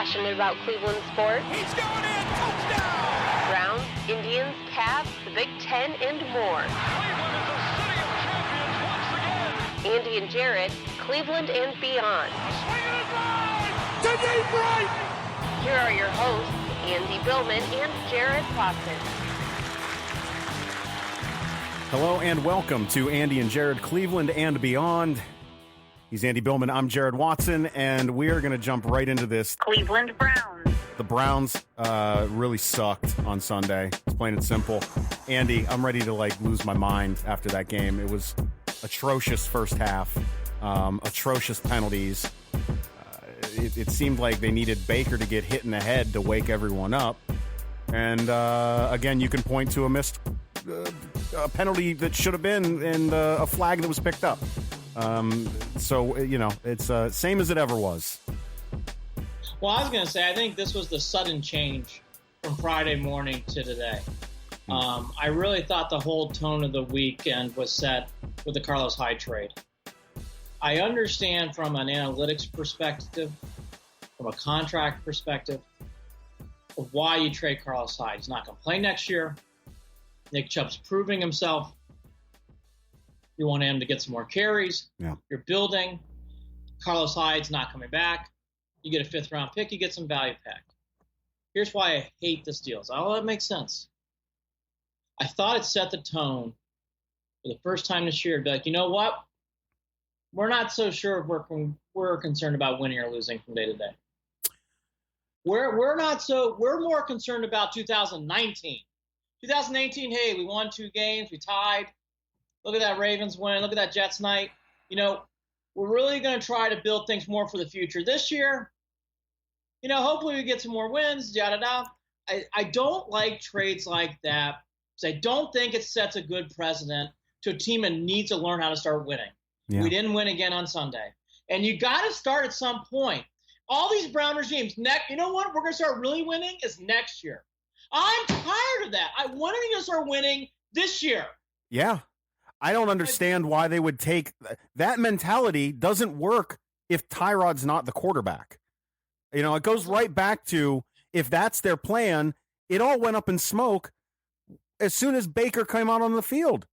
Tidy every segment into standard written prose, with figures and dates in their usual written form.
passionate about Cleveland sports. He's going in, touchdown! Browns, Indians, Cavs, the Big Ten, and more. Cleveland is a city of champions once again! Andy and Jarid, Cleveland and beyond. Swinging it line to deep right! Here are your hosts, Andy Billman and Jarid Watson. Hello and welcome to Andy and Jarid, Cleveland and beyond. He's Andy Billman, I'm Jarid Watson, and we are going to jump right into this. Cleveland Browns. The Browns really sucked on Sunday. It's plain and simple. Andy, I'm ready to lose my mind after that game. It was atrocious first half, atrocious penalties. It seemed like they needed Baker to get hit in the head to wake everyone up. And again, you can point to a missed a penalty that should have been and a flag that was picked up. So, it's same as it ever was. Well, I was going to say, I think this was the sudden change from Friday morning to today. I really thought the whole tone of the weekend was set with the Carlos Hyde trade. I understand from an analytics perspective, from a contract perspective, of why you trade Carlos Hyde. He's not going to play next year. Nick Chubb's proving himself. You want him to get some more carries. Yeah. You're building. Carlos Hyde's not coming back. You get a fifth-round pick. You get some value back. Here's why I hate this deal. Oh, that makes sense. I thought it set the tone for the first time this year to be like, you know what? We're not so sure if we're concerned about winning or losing from day to day. We're more concerned about 2019. 2018, hey, we won 2 games, we tied. Look at that Ravens win. Look at that Jets night. We're really going to try to build things more for the future. This year, hopefully we get some more wins, yada-da. I don't like trades like that because I don't think it sets a good precedent to a team that needs to learn how to start winning. Yeah. We didn't win again on Sunday. And you got to start at some point. All these Brown regimes, you know what? We're going to start really winning is next year. I'm tired of that. I wanted to start winning this year. Yeah. I don't understand why they would take that mentality. Doesn't work if Tyrod's not the quarterback. It goes right back to if that's their plan, it all went up in smoke as soon as Baker came out on the field.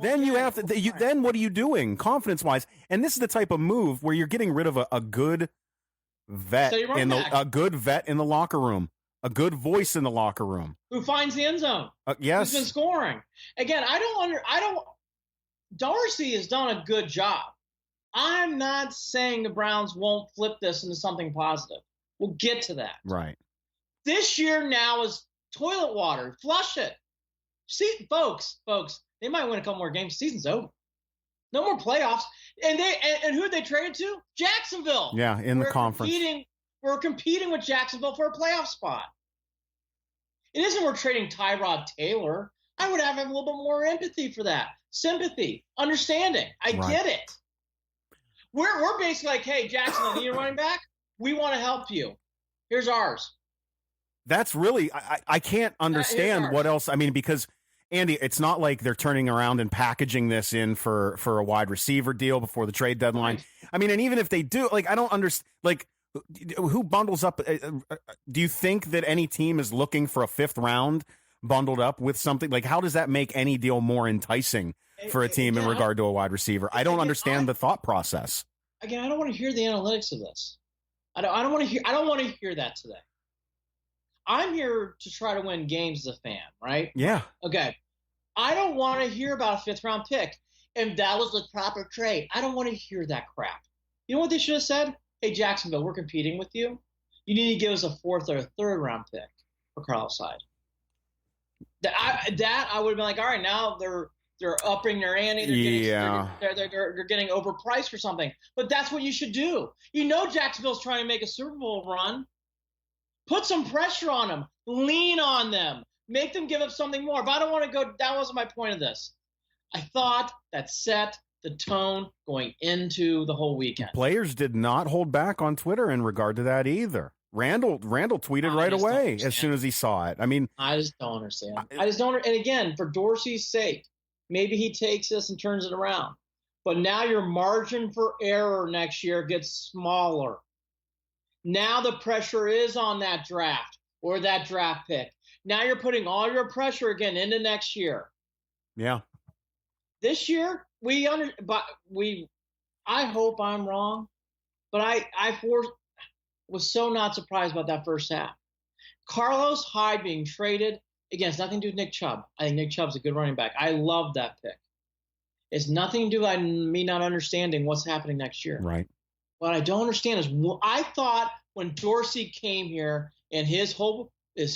Then you have to. Then what are you doing, confidence-wise? And this is the type of move where you're getting rid of a good vet a good vet in the locker room, a good voice in the locker room who finds the end zone. Yes, who's been scoring. Again, Darcy has done a good job. I'm not saying the Browns won't flip this into something positive. We'll get to that. Right. This year now is toilet water. Flush it. See, folks, they might win a couple more games. Season's over. No more playoffs. And who they traded to? Jacksonville. Yeah, in the conference. We're competing with Jacksonville for a playoff spot. It isn't we're trading Tyrod Taylor. I would have a little bit more empathy for that. Sympathy, understanding. I get it. We're basically like, hey, Jackson, you need a running back? We want to help you. Here's ours. That's really I can't understand what else. I mean, because Andy, it's not like they're turning around and packaging this in for a wide receiver deal before the trade deadline. Right. I mean, and even if they do, I don't understand. Who bundles up? Do you think that any team is looking for a 5th round bundled up with something? How does that make any deal more enticing for a team in regard to a wide receiver? I don't understand the thought process. Again, I don't want to hear the analytics of this. I don't want to hear that today. I'm here to try to win games as a fan, right? Yeah. Okay. I don't want to hear about a 5th round pick and that was the proper trade. I don't want to hear that crap. You know what they should have said? Hey, Jacksonville, we're competing with you. You need to give us a 4th or a 3rd round pick for Carlos Hyde. I would have been like, all right, now they're upping their ante. They're getting overpriced for something. But that's what you should do. Jacksonville's trying to make a Super Bowl run. Put some pressure on them. Lean on them. Make them give up something more. But I don't want to go. That wasn't my point of this. I thought that set the tone going into the whole weekend. Players did not hold back on Twitter in regard to that either. Randall tweeted right away as soon as he saw it. I mean, I just don't understand. I just don't. And again, for Dorsey's sake, maybe he takes this and turns it around. But now your margin for error next year gets smaller. Now the pressure is on that draft or that draft pick. Now you're putting all your pressure again into next year. Yeah. This year, I hope I'm wrong, but I was so not surprised about that first half. Carlos Hyde being traded, again, it's nothing to do with Nick Chubb. I think Nick Chubb's a good running back. I love that pick. It's nothing to do with me not understanding what's happening next year. Right. What I don't understand is I thought when Dorsey came here and his whole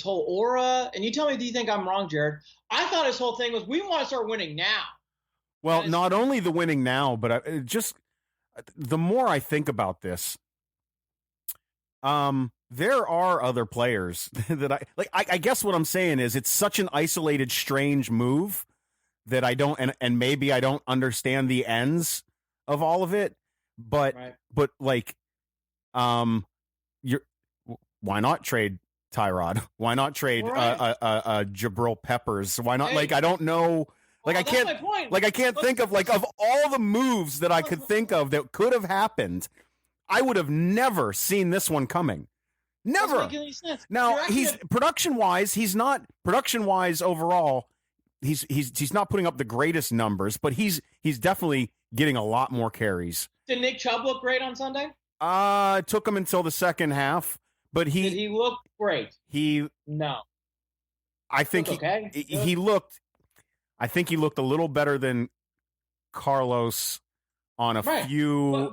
aura, and you tell me, do you think I'm wrong, Jared? I thought his whole thing was we want to start winning now. Well, not only the winning now, but the more I think about this, there are other players that I guess what I'm saying is it's such an isolated, strange move that I don't, and maybe I don't understand the ends of all of it, but, right. but like, why not trade Tyrod? Why not trade, Jabril Peppers? Why not? Like, I don't know. Like, well, I can't think of of all the moves that I could think of that could have happened. I would have never seen this one coming. Never. Doesn't make any sense. Now he's production wise overall. He's not putting up the greatest numbers, but he's definitely getting a lot more carries. Did Nick Chubb look great on Sunday? It took him until the second half, but did he look great? No. I think he looked. I think he looked a little better than Carlos on a few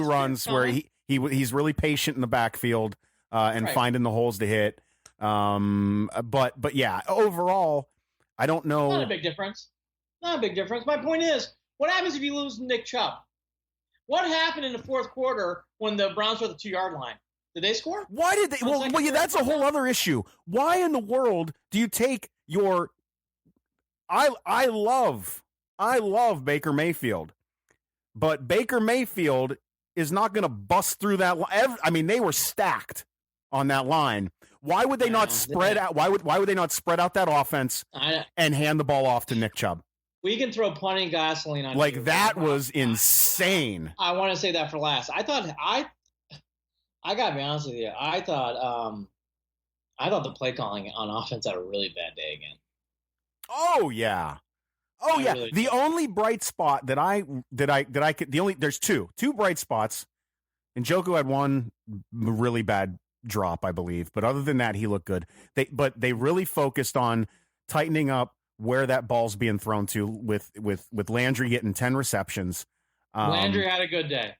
runs where he's really patient in the backfield and finding the holes to hit. But yeah, overall, I don't know. Not a big difference. Not a big difference. My point is, what happens if you lose Nick Chubb? What happened in the fourth quarter when the Browns were at the 2-yard line? Did they score? Why did they? Well, yeah, that's a whole other issue. Why in the world do you take your? I love Baker Mayfield, but Baker Mayfield is not going to bust through that line. I mean, they were stacked on that line. Why would they not spread out? Why would they not spread out that offense and hand the ball off to Nick Chubb? We can throw plenty of gasoline on like that was insane. I want to say that for last. I gotta be honest with you. I thought the play calling on offense had a really bad day again. Oh yeah. Really the only bright spot there's two bright spots. And Njoku had one really bad drop, I believe, but other than that, he looked good. They really focused on tightening up where that ball's being thrown to with Landry getting 10 receptions. Landry had a good day.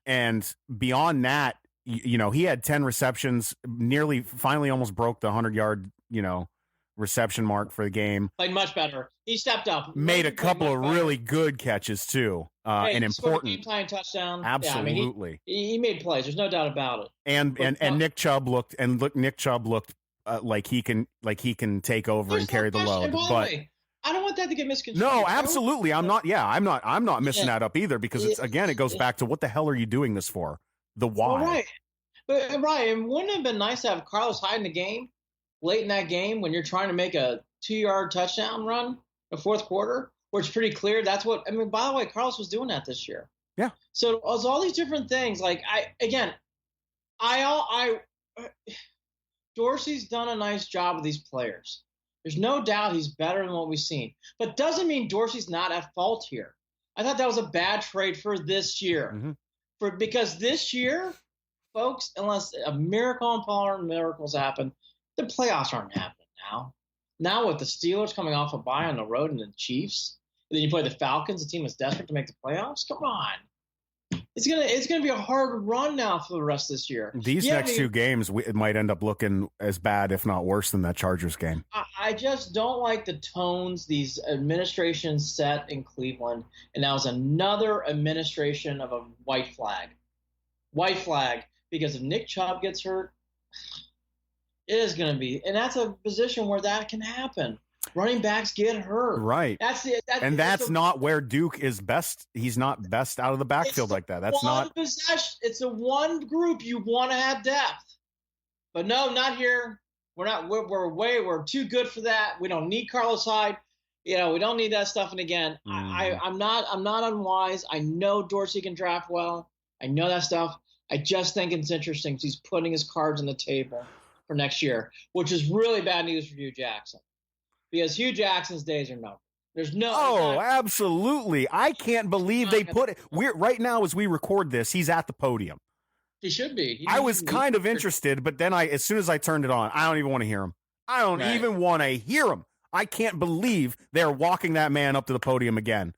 And beyond that, he had 10 receptions, finally almost broke the 100-yard, reception mark for the game. Played much better. He stepped up. Made a couple of really good catches too, and important game-tying touchdown. Absolutely, yeah, he made plays. There's no doubt about it. And Nick Chubb looked like he can take over and carry the load. But I don't want that to get misconstrued. No, absolutely. I'm not missing that up either because it goes back to what the hell are you doing this for? The why. Well, right. But it wouldn't have been nice to have Carlos Hyde in the game late in that game when you're trying to make a 2-yard touchdown run the fourth quarter, where it's pretty clear that's what. I mean, by the way, Carlos was doing that this year. Yeah. So it was all these different things. Like Dorsey's done a nice job with these players. There's no doubt he's better than what we've seen, but doesn't mean Dorsey's not at fault here. I thought that was a bad trade for this year, because this year, folks, unless a miracle and power miracles happen, the playoffs aren't happening now. Now with the Steelers coming off a bye on the road and the Chiefs, and then you play the Falcons, a team that's desperate to make the playoffs. Come on, it's gonna be a hard run now for the rest of this year. These next two games, it might end up looking as bad, if not worse, than that Chargers game. I just don't like the tones these administrations set in Cleveland, and that was another administration of a white flag. White flag, because if Nick Chubb gets hurt, it is going to be, and that's a position where that can happen. Running backs get hurt. Right. That's not where Duke is best. He's not best out of the backfield like that. That's not possession. It's the one group you want to have depth. But no, not here. We're not. We're too good for that. We don't need Carlos Hyde. We don't need that stuff. And again, I'm not unwise. I know Dorsey can draft well. I know that stuff. I just think it's interesting. He's putting his cards on the table for next year, which is really bad news for Hue Jackson, because Hue Jackson's days are numbered. There's no. Oh, absolutely! I can't believe they put it. We're right now as we record this. He's at the podium. He should be. I was kind of interested, but then as soon as I turned it on, I don't even want to hear him. I don't even want to hear him. I can't believe they're walking that man up to the podium again.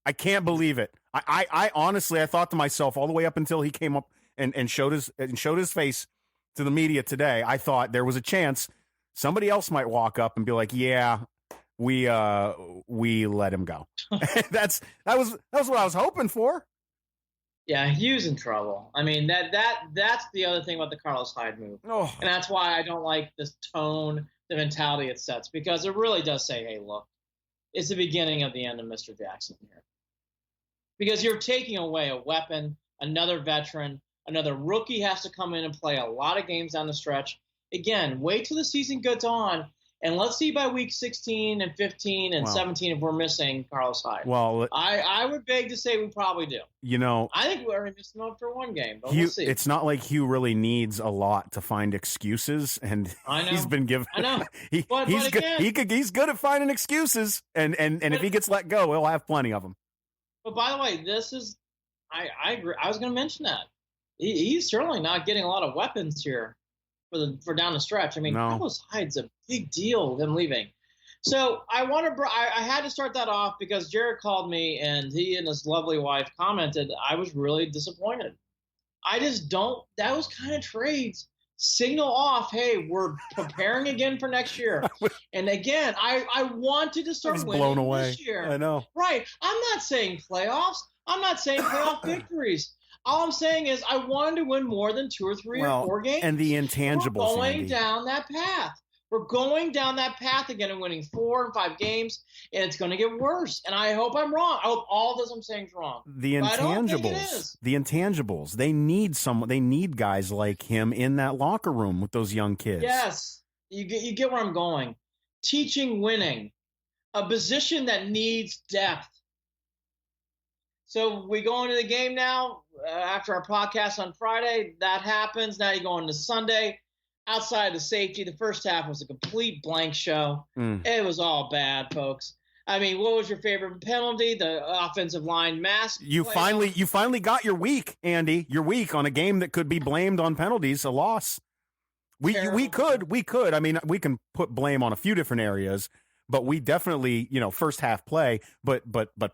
I can't believe it. I honestly, I thought to myself all the way up until he came up and showed his face to the media today. I thought there was a chance somebody else might walk up and be like, "Yeah, we let him go." that was what I was hoping for. Yeah, Hue's in trouble. I mean, that's the other thing about the Carlos Hyde move. Oh. And that's why I don't like this tone, the mentality it sets, because it really does say, hey, look, it's the beginning of the end of Mr. Jackson here. Because you're taking away a weapon, another veteran, another rookie has to come in and play a lot of games down the stretch. Again, wait till the season gets on, and let's see by week 16 and 15 and 17 if we're missing Carlos Hyde. Well, I would beg to say we probably do. I think we're only missing him for one game, but we'll see. It's not like Hue really needs a lot to find excuses, and I know. he's been given. I know. He's good at finding excuses, and if he gets let go, he'll have plenty of them. But by the way, I agree. I was going to mention that he's certainly not getting a lot of weapons here for down the stretch. I mean, Carlos Hyde's a big deal with him leaving. So I had to start that off because Jared called me and he and his lovely wife commented. I was really disappointed. I just don't. That was kind of trades signal off. Hey, we're preparing again for next year. And again, I wanted to start winning blown away. This year. I know. Right. I'm not saying playoffs. I'm not saying playoff victories. All I'm saying is I wanted to win more than 2 or 3 or 4 games. And the intangibles. We're going down that path. We're going down that path again and winning 4 and 5 games, and it's going to get worse. And I hope I'm wrong. I hope all this I'm saying is wrong. The intangibles. They need guys like him in that locker room with those young kids. Yes, you get where I'm going. Teaching winning, a position that needs depth. So we go into the game now after our podcast on Friday. That happens. Now you go into Sunday. Outside of safety, the first half was a complete blank show. It was all bad, folks. I mean, what was your favorite penalty? The offensive line mask. You finally got your week, Andy. Your week on a game that could be blamed on penalties, a loss. We could. I mean, we can put blame on a few different areas, but we definitely, first half play. But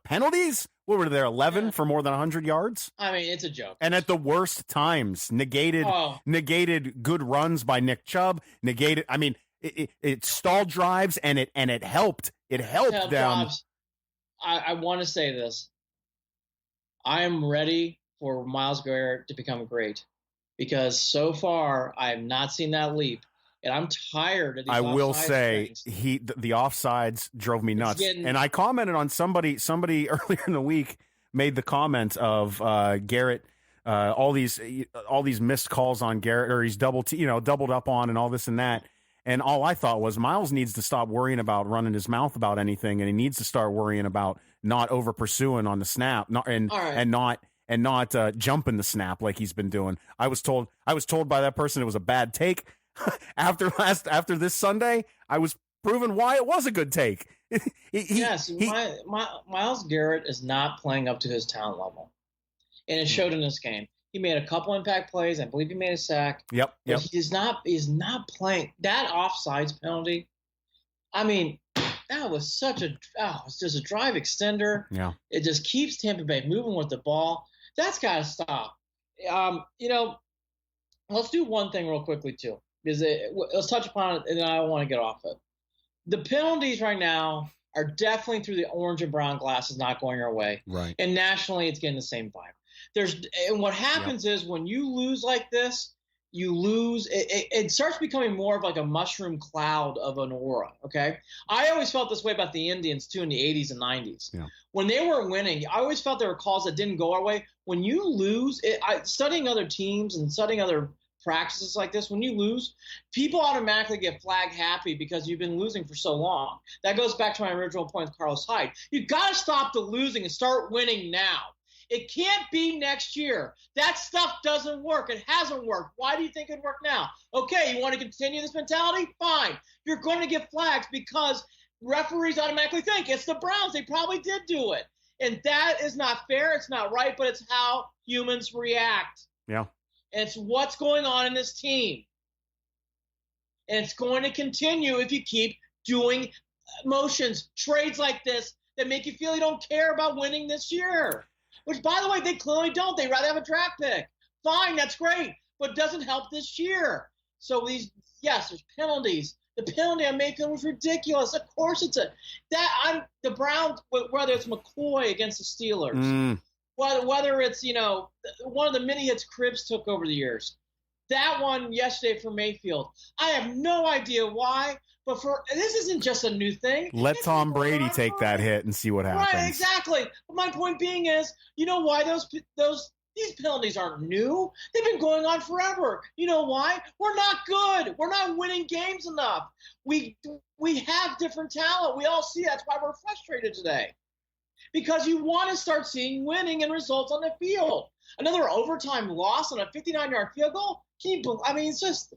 penalties. What were there, 11 for more than 100 yards? I mean, it's a joke. And at the worst times, negated good runs by Nick Chubb. I mean, it stalled drives, and it helped. It helped them. Drives. I want to say this. I am ready for Myles Garrett to become great, because so far I have not seen that leap. And I'm tired of these. I will say the offsides drove me nuts. And I commented on somebody earlier in the week made the comment of Garrett, all these missed calls on Garrett, or he's doubled up on, and all this and that. And all I thought was Myles needs to stop worrying about running his mouth about anything, and he needs to start worrying about not over pursuing on the snap, and not jumping the snap like he's been doing. I was told by that person it was a bad take. After this Sunday, I was proven why it was a good take. Myles Garrett is not playing up to his talent level, and it showed in this game. He made a couple impact plays. I believe he made a sack. Yep. He's not playing. That offsides penalty, I mean, that was it's just a drive extender. Yeah. It just keeps Tampa Bay moving with the ball. That's got to stop. Let's do one thing real quickly too. Let's touch upon it, and then I want to get off it. The penalties right now are definitely through the orange and brown glasses, not going our way. Right. And nationally, it's getting the same vibe. And what happens is when you lose like this, you lose. It starts becoming more of like a mushroom cloud of an aura. Okay. I always felt this way about the Indians too in the 80s and 90s. Yeah. When they were winning, I always felt there were calls that didn't go our way. When you lose, studying other teams and studying other practices like this, when you lose, people automatically get flag happy because you've been losing for so long. That goes back to my original point with Carlos Hyde. You got to stop the losing and start winning now. It can't be next year. That stuff doesn't work. It hasn't worked. Why do you think it would work now? Okay, you want to continue this mentality? Fine. You're going to get flags because referees automatically think it's the Browns. They probably did do it. And that is not fair. It's not right, but it's how humans react. Yeah. And it's what's going on in this team. And it's going to continue if you keep doing motions, trades like this that make you feel you don't care about winning this year. Which, by the way, they clearly don't. They'd rather have a draft pick. Fine, that's great, but it doesn't help this year. So there's penalties. The penalty on Mayfield was ridiculous. Of course it's the Browns, whether it's McCoy against the Steelers, whether it's, one of the mini hits Cribbs took over the years. That one yesterday for Mayfield, I have no idea why, but this isn't just a new thing. Let Tom Brady take that hit and see what happens. Right, exactly. But my point being is, you know why these penalties aren't new? They've been going on forever. You know why? We're not good. We're not winning games enough. We have different talent. We all see that's why we're frustrated today. Because you want to start seeing winning and results on the field. Another overtime loss on a 59-yard field goal? It's just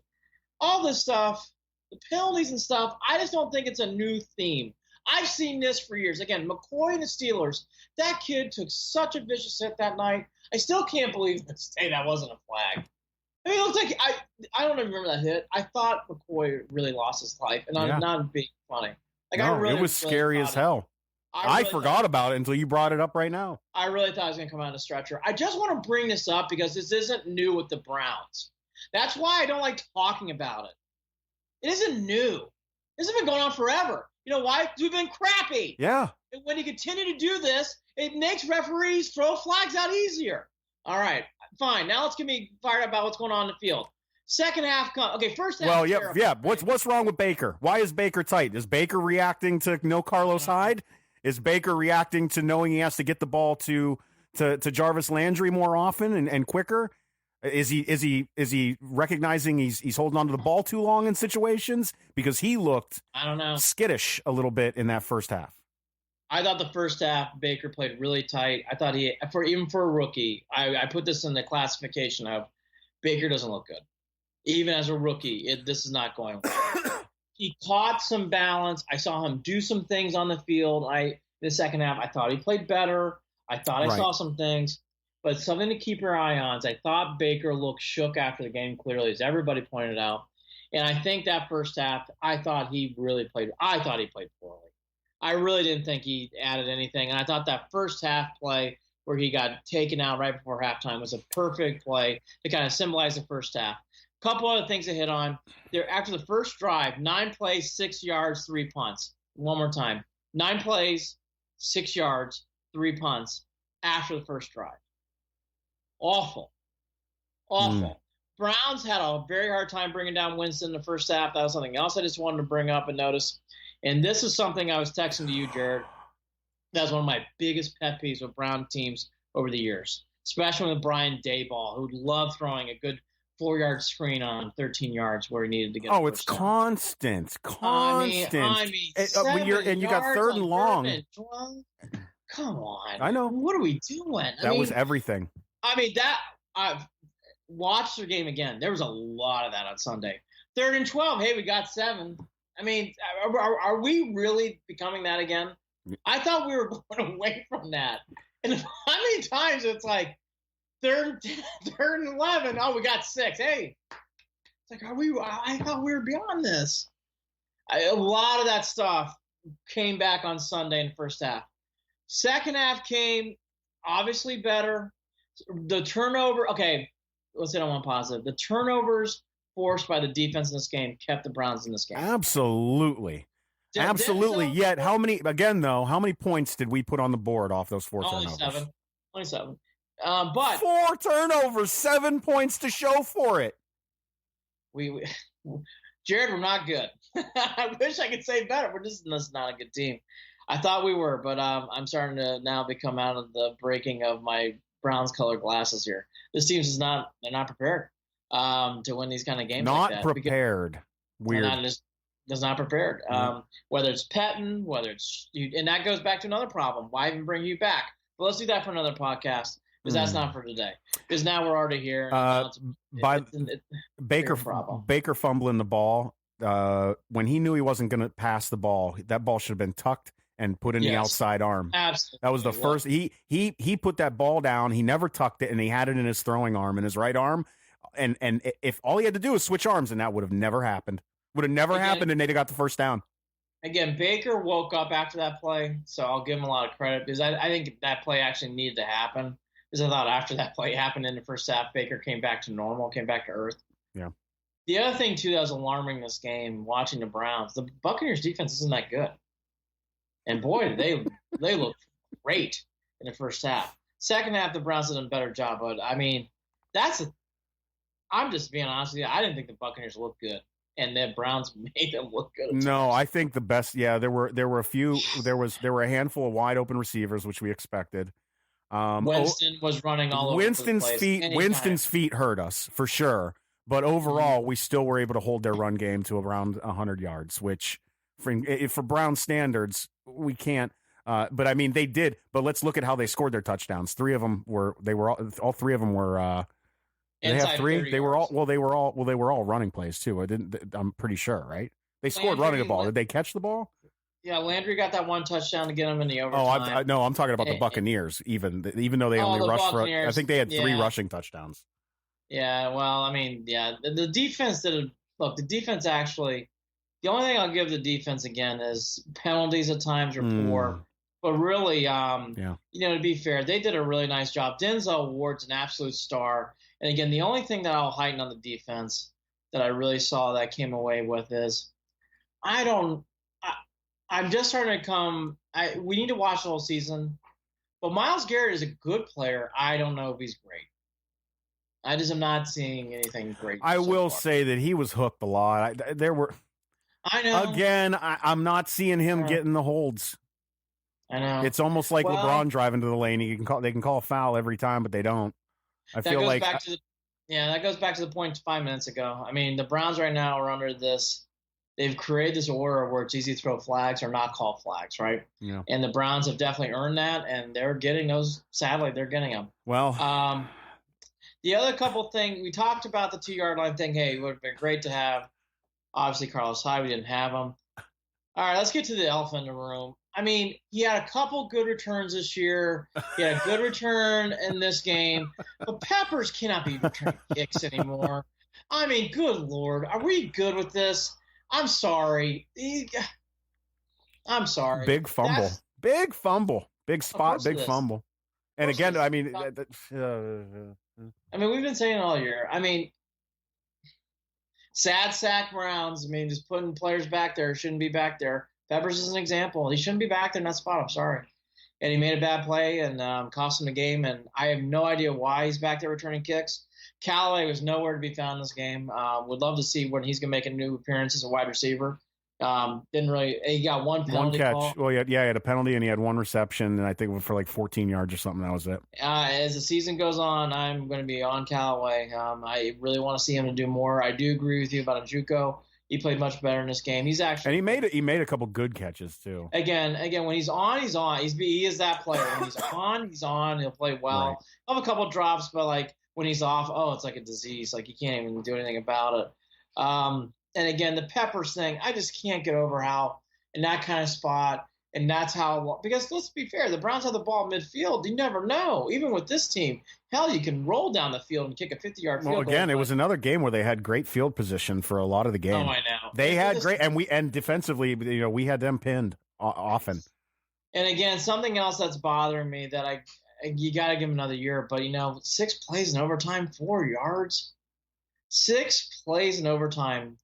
all this stuff, the penalties and stuff. I just don't think it's a new theme. I've seen this for years. Again, McCoy and the Steelers, that kid took such a vicious hit that night. I still can't believe that wasn't a flag. I mean, it looks like I don't even remember that hit. I thought McCoy really lost his life, and I'm not being funny. It was scary as hell. I forgot about it until you brought it up right now. I really thought it was going to come out of a stretcher. I just want to bring this up because this isn't new with the Browns. That's why I don't like talking about it. It isn't new. This has been going on forever. You know why? Because we've been crappy. Yeah. And when you continue to do this, it makes referees throw flags out easier. All right, fine. Now let's get me fired up about what's going on in the field. Second half, first half. Well, yeah. What's wrong with Baker? Why is Baker tight? Is Baker reacting to no Carlos Hyde? Is Baker reacting to knowing he has to get the ball to Jarvis Landry more often and quicker? Is he recognizing he's holding on to the ball too long in situations? Because he looked, I don't know, skittish a little bit in that first half. I thought the first half Baker played really tight. I thought even for a rookie, I put this in the classification of Baker doesn't look good. Even as a rookie, this is not going well. He caught some balance. I saw him do some things on the field. The second half, I thought he played better. I thought I saw some things. But something to keep your eye on is I thought Baker looked shook after the game, clearly, as everybody pointed out. And I think that first half, I thought he played poorly. I really didn't think he added anything. And I thought that first half play where he got taken out right before halftime was a perfect play to kind of symbolize the first half. Couple other things to hit on. There after the first drive, 9 plays, 6 yards, 3 punts. One more time. 9 plays, 6 yards, 3 punts after the first drive. Awful. Browns had a very hard time bringing down Winston in the first half. That was something else I just wanted to bring up and notice. And this is something I was texting to you, Jared. That's one of my biggest pet peeves with Brown teams over the years, especially with Brian Daboll, who loved throwing a good 4-yard screen on 13 yards where he needed to get. Oh, it's constant. I mean, and you got third and long. Come on. I know. What are we doing? That was everything. I mean, I've watched the game again. There was a lot of that on Sunday. 3rd and 12. Hey, we got 7. I mean, are we really becoming that again? I thought we were going away from that. And how many times it's like, Third and 11. Oh, we got 6. Hey, it's like, I thought we were beyond this. A lot of that stuff came back on Sunday in the first half. Second half came obviously better. The turnover. Okay, let's hit on one positive. The turnovers forced by the defense in this game kept the Browns in this game. Absolutely. Yet, how many points did we put on the board off those 4 turnovers? Only 7. But 4 turnovers, 7 points to show for it. Jared, we're not good. I wish I could say better. We're just not a good team. I thought we were, but I'm starting to now become out of the breaking of my Browns colored glasses here. This team they're not prepared to win these kind of games. Not prepared. Weird. Just not prepared. Whether it's Pettin, and that goes back to another problem. Why even bring you back? But let's do that for another podcast. because that's not for today. Because now we're already here. Baker fumbling the ball. When he knew he wasn't going to pass the ball, that ball should have been tucked and put in the outside arm. Absolutely. That was the first. He put that ball down. He never tucked it, and he had it in his throwing arm, in his right arm. And if all he had to do was switch arms, and that would have never happened. Would have never happened, and they'd have got the first down. Again, Baker woke up after that play, so I'll give him a lot of credit because I think that play actually needed to happen. Because I thought after that play happened in the first half, Baker came back to normal, came back to earth. Yeah. The other thing, too, that was alarming this game, watching the Browns, the Buccaneers' defense isn't that good. And, boy, they looked great in the first half. Second half, the Browns did a better job. But, I mean, I'm just being honest with you. I didn't think the Buccaneers looked good. And the Browns made them look good. No, I think the best. Yeah, there were a few. There were a handful of wide open receivers, which we expected. Winston was running all over the place. Winston's feet hurt us for sure, but overall, we still were able to hold their run game to around 100 yards, which for Brown standards, we can't. But I mean, they did. But let's look at how they scored their touchdowns. All three of them were. They have three. They were all running plays too. I'm pretty sure, right? They scored running the ball. Did they catch the ball? Yeah, Landry got that one touchdown to get him in the overtime. No, I'm talking about the Buccaneers. Even though they only rushed for, I think they had 3 rushing touchdowns. Yeah, well, I mean, yeah, the defense look. The defense actually. The only thing I'll give the defense again is penalties at times are poor, but really, to be fair, they did a really nice job. Denzel Ward's an absolute star. And again, the only thing that I'll heighten on the defense that I really saw that I came away with is I'm just starting to we need to watch the whole season. But Myles Garrett is a good player. I don't know if he's great. I just am not seeing anything great. I will say that he was hooked a lot. I know. Again, I'm not seeing him getting the holds. I know. It's almost like LeBron driving to the lane. They can call a foul every time, but they don't. That goes back to the point 5 minutes ago. I mean, the Browns right now are under this. They've created this order where it's easy to throw flags or not call flags, right? Yeah. And the Browns have definitely earned that, and they're getting those. Sadly, they're getting them. Well, the other couple things we talked about the 2-yard line thing. Hey, it would have been great to have. Obviously, Carlos Hyde. We didn't have him. All right, let's get to the elephant in the room. I mean, he had a couple good returns this year. He had a good return in this game. But Peppers cannot be returning kicks anymore. I mean, good Lord. Are we good with this? I'm sorry. I'm sorry. Big fumble. Big fumble. Big spot, big fumble. And again, I mean, we've been saying it all year. I mean, sad sack Browns. I mean, just putting players back there shouldn't be back there. Peppers is an example. He shouldn't be back there in that spot. I'm sorry. And he made a bad play and cost him the game. And I have no idea why he's back there returning kicks. Callaway was nowhere to be found in this game. Would love to see when he's going to make a new appearance as a wide receiver. Didn't really. He got one penalty. One catch. Call. Well, he had a penalty and he had one reception, and I think for like 14 yards or something. That was it. As the season goes on, I'm going to be on Callaway. I really want to see him to do more. I do agree with you about Njoku. He played much better in this game. He's actually and he made a couple good catches too. Again, when he's on, he's on. He is that player. When he's on, he's on. He'll play well. Right. He'll have a couple drops, but like when he's off, it's like a disease. Like you can't even do anything about it. And again, the Peppers thing, I just can't get over how in that kind of spot, and that's how, because let's be fair, the Browns have the ball midfield. You never know. Even with this team, hell, you can roll down the field and kick a 50-yard field goal. Well, again, it was another game where they had great field position for a lot of the game. Oh, I know. They had great, and defensively, we had them pinned often. And again, something else that's bothering me that you got to give him another year, but 6 plays in overtime, 4 yards. 6 plays in overtime.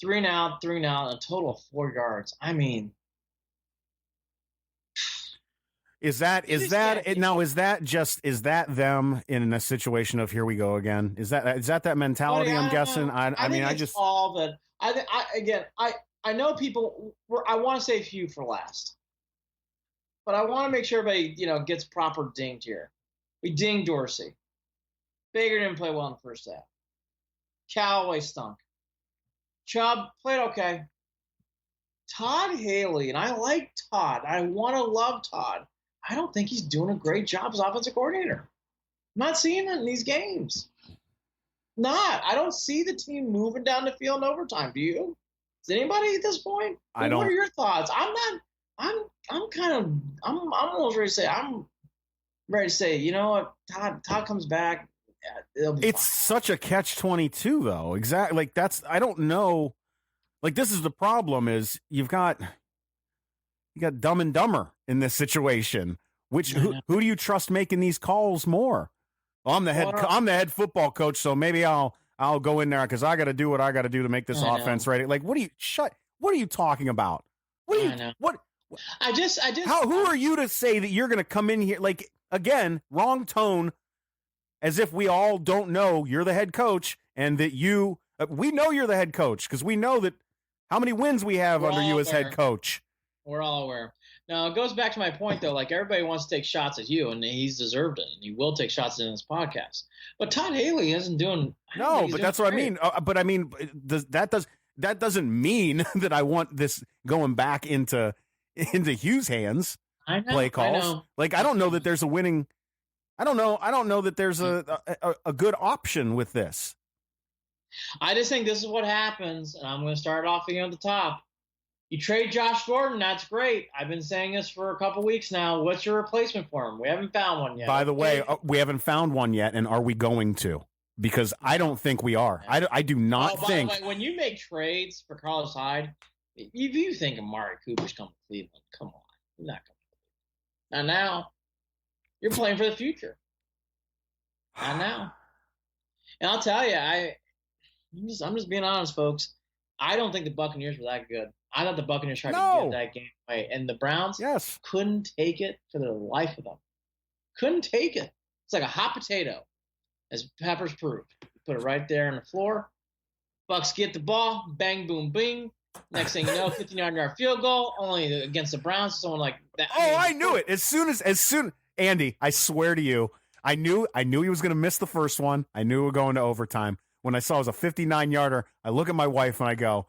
3 and out, a total of 4 yards. I mean, is that them in a situation of here we go again? Is that mentality? I'm guessing. I mean, all that. I know people. I want to save Hue for last, but I want to make sure everybody gets proper dinged here. We dinged Dorsey. Baker didn't play well in the first half. Callaway stunk. Chubb played okay. Todd Haley, and I like Todd. I want to love Todd. I don't think he's doing a great job as offensive coordinator. not seeing it in these games. I don't see the team moving down the field in overtime. Do you? Does anybody at this point? I don't. What are your thoughts? I'm almost ready to say, you know what? Todd comes back. It'll be It's fine. such a catch-22 though. Exactly. Like I don't know. Like this is the problem is you got Dumb and Dumber in this situation. Which who do you trust making these calls more? Well, I'm the head football coach, so maybe I'll go in there because I got to do what I got to do to make this offense ready. Like, what are you talking about? Who are you to say that you're going to come in here? Like, again, wrong tone, as if we all don't know you're the head coach and that we know you're the head coach because we know that how many wins we have under you as head coach. We're all aware. Now, it goes back to my point, though. Like, everybody wants to take shots at you, and he's deserved it, and he will take shots in this podcast. But Todd Haley isn't doing – No, but that's what I mean. But, I mean, that doesn't mean that I want this going back into Hue's hands, play calls. I know. Like, I don't know that there's a winning – I don't know that there's a good option with this. I just think this is what happens, and I'm going to start off again at the top. You trade Josh Gordon, that's great. I've been saying this for a couple weeks now. What's your replacement for him? We haven't found one yet. By the way, we haven't found one yet, and are we going to? Because I don't think we are. I do not think. By the way, when you make trades for Carlos Hyde, if you think Amari Cooper's coming to Cleveland, come on. He's not coming to Cleveland. Not now. You're playing for the future. Not now. And I'll tell you, I'm just being honest, folks. I don't think the Buccaneers were that good. I thought the Buccaneers tried to get that game away. And the Browns couldn't take it for the life of them. Couldn't take it. It's like a hot potato, as Peppers proved. Put it right there on the floor. Bucks get the ball. Bang, boom, bing. Next thing you know, 59-yard field goal, only against the Browns. Someone like that. I knew it. As soon, Andy, I swear to you, I knew he was going to miss the first one. I knew we were going to overtime. When I saw it was a 59-yarder, I look at my wife and I go,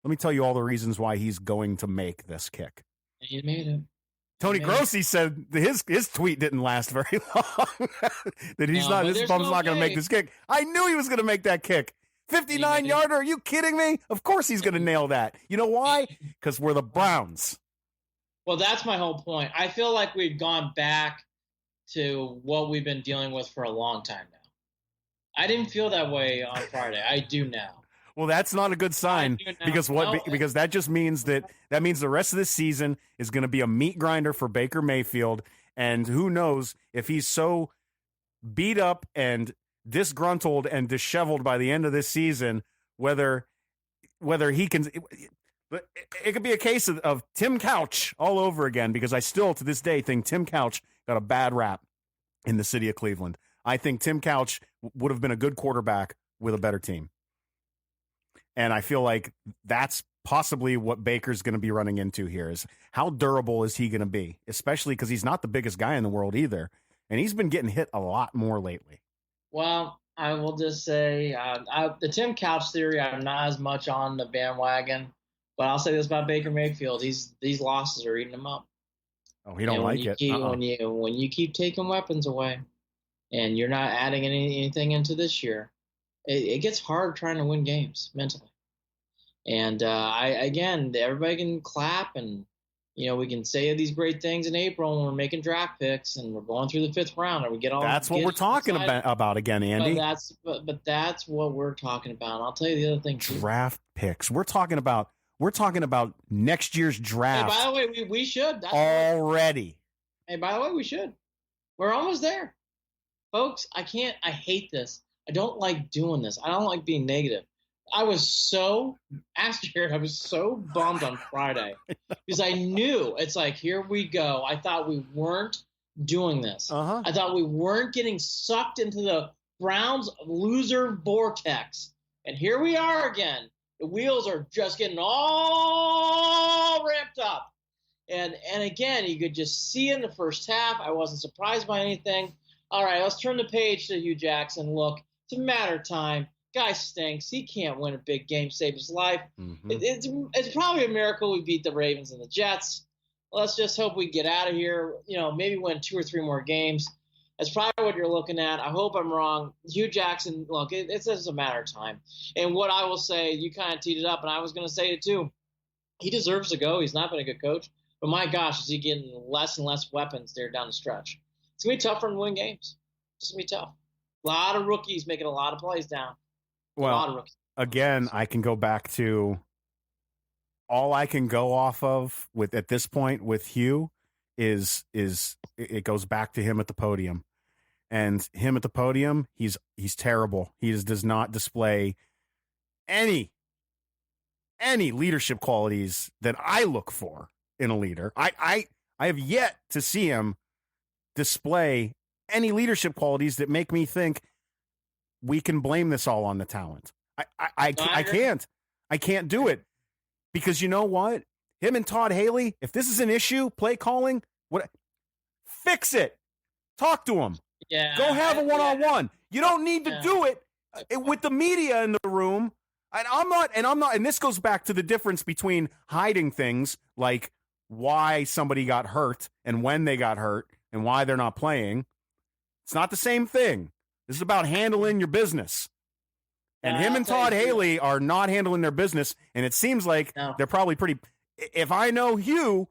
let me tell you all the reasons why he's going to make this kick. He made it. Tony Grossi said his tweet didn't last very long. That this bum's not going to make this kick. I knew he was going to make that kick. 59-yarder, are you kidding me? Of course he's going to nail that. You know why? Because we're the Browns. Well, that's my whole point. I feel like we've gone back to what we've been dealing with for a long time now. I didn't feel that way on Friday. I do now. Well, that's not a good sign because because that just means that means the rest of this season is going to be a meat grinder for Baker Mayfield, and who knows if he's so beat up and disgruntled and disheveled by the end of this season, whether he can. It could be a case of Tim Couch all over again, because I still to this day think Tim Couch got a bad rap in the city of Cleveland. I think Tim Couch would have been a good quarterback with a better team. And I feel like that's possibly what Baker's going to be running into here is how durable is he going to be, especially because he's not the biggest guy in the world either. And he's been getting hit a lot more lately. Well, I will just say the Tim Couch theory, I'm not as much on the bandwagon, but I'll say this about Baker Mayfield. These losses are eating him up. Oh, he don't like it. When you keep taking weapons away and you're not adding anything into this year, it gets hard trying to win games mentally. And everybody can clap and, we can say these great things in April when we're making draft picks and we're going through the fifth round and we get all. That's what we're talking about again, Andy. But that's what we're talking about. And I'll tell you the other thing too. Draft picks. We're talking about next year's draft. Hey, by the way, we should. That's already. Hey, by the way, we should. We're almost there. Folks, I hate this. I don't like doing this. I don't like being negative. I was so bummed on Friday because I knew it's like, here we go. I thought we weren't doing this. I thought we weren't getting sucked into the Browns loser vortex. And here we are again. The wheels are just getting all ramped up. And again, you could just see in the first half, I wasn't surprised by anything. All right, let's turn the page to Hue Jackson. Look, it's a matter of time. Guy stinks. He can't win a big game, save his life. Mm-hmm. It's probably a miracle we beat the Ravens and the Jets. Let's just hope we get out of here, maybe win 2 or 3 more games. That's probably what you're looking at. I hope I'm wrong. Hue Jackson, look, it's just a matter of time. And what I will say, you kind of teed it up, and I was going to say it too. He deserves to go. He's not been a good coach. But my gosh, is he getting less and less weapons there down the stretch. It's going to be tough for him to win games. It's going to be tough. A lot of rookies making a lot of plays down. Well, a lot of rookies. Again, I can go back to all I can go off of with at this point with Hue is it goes back to him at the podium. And him at the podium, he's terrible. He does not display any leadership qualities that I look for in a leader. I have yet to see him display any leadership qualities that make me think we can blame this all on the talent. I can't do it, because you know what? Him and Todd Haley, if this is an issue, play calling, fix it. Talk to him. Yeah, go have a one-on-one. You don't need to do it with the media in the room. And I'm not, and this goes back to the difference between hiding things like why somebody got hurt and when they got hurt and why they're not playing. It's not the same thing. This is about handling your business. And him and Todd Haley are not handling their business, and it seems like they're probably pretty. If I know Hue,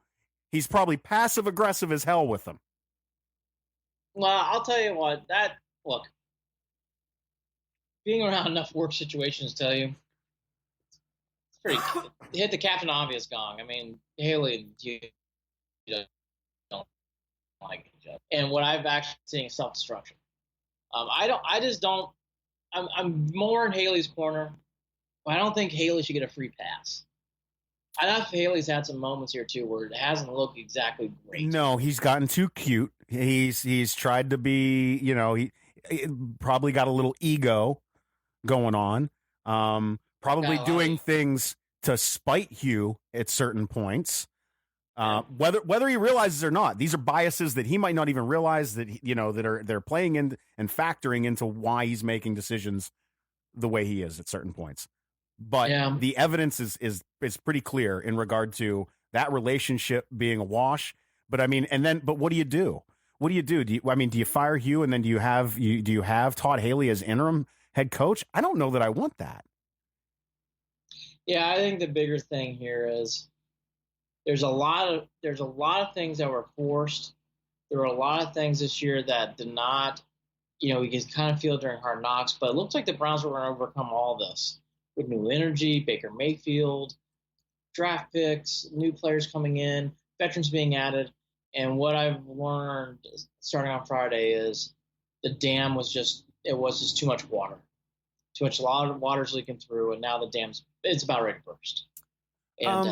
he's probably passive-aggressive as hell with them. Well, I'll tell you what, look, being around enough work situations tell you, it's pretty, hit the Captain Obvious gong. I mean, Haley and you don't like each other. And what I've actually seen is self-destruction. I'm more in Haley's corner, but I don't think Haley should get a free pass. I know Haley's had some moments here too where it hasn't looked exactly great. No, he's gotten too cute. He's tried to be, he probably got a little ego going on. Probably doing things to spite Hue at certain points. Whether he realizes or not, these are biases that he might not even realize that they're playing in and factoring into why he's making decisions the way he is at certain points. But the evidence is pretty clear in regard to that relationship being a wash. But I mean, but what do you do? What do you do? Do you fire Hue and then do you have Todd Haley as interim head coach? I don't know that I want that. Yeah, I think the bigger thing here is there's a lot of things that were forced. There were a lot of things this year that did not, we can kind of feel during Hard Knocks, but it looks like the Browns were going to overcome all this with new energy, Baker Mayfield, draft picks, new players coming in, veterans being added. And what I've learned starting on Friday is the dam was just too much water. A lot of water's leaking through, and now it's about ready to burst. And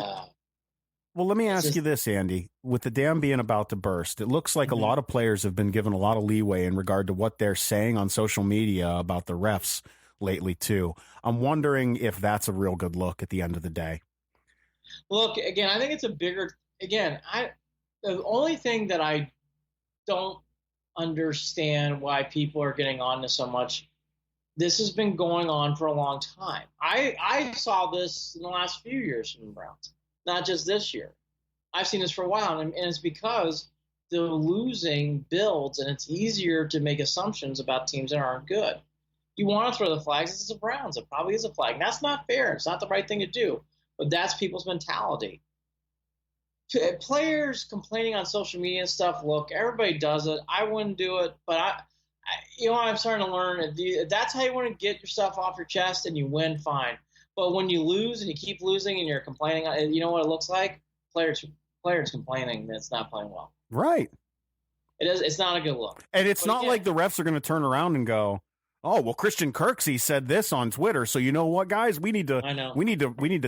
well, let me ask you this, Andy. With the dam being about to burst, it looks like a lot of players have been given a lot of leeway in regard to what they're saying on social media about the refs lately, too. I'm wondering if that's a real good look at the end of the day. Look, again, I think it's the only thing that I don't understand why people are getting on this so much, this has been going on for a long time. I saw this in the last few years from the Browns, not just this year. I've seen this for a while, and it's because the losing builds, and it's easier to make assumptions about teams that aren't good. You want to throw the flags. This is the Browns. It probably is a flag. That's not fair. It's not the right thing to do, but that's people's mentality. Players complaining on social media and stuff, look, everybody does it. I wouldn't do it, but I'm starting to learn if that's how you want to get yourself off your chest and you win, fine. But when you lose and you keep losing and you're complaining, you know what it looks like? Players complaining that it's not playing well. Right. It is. It's not a good look. And it's not like the refs are going to turn around and go, "Oh, well, Christian Kirksey said this on Twitter, so you know what, guys, we need to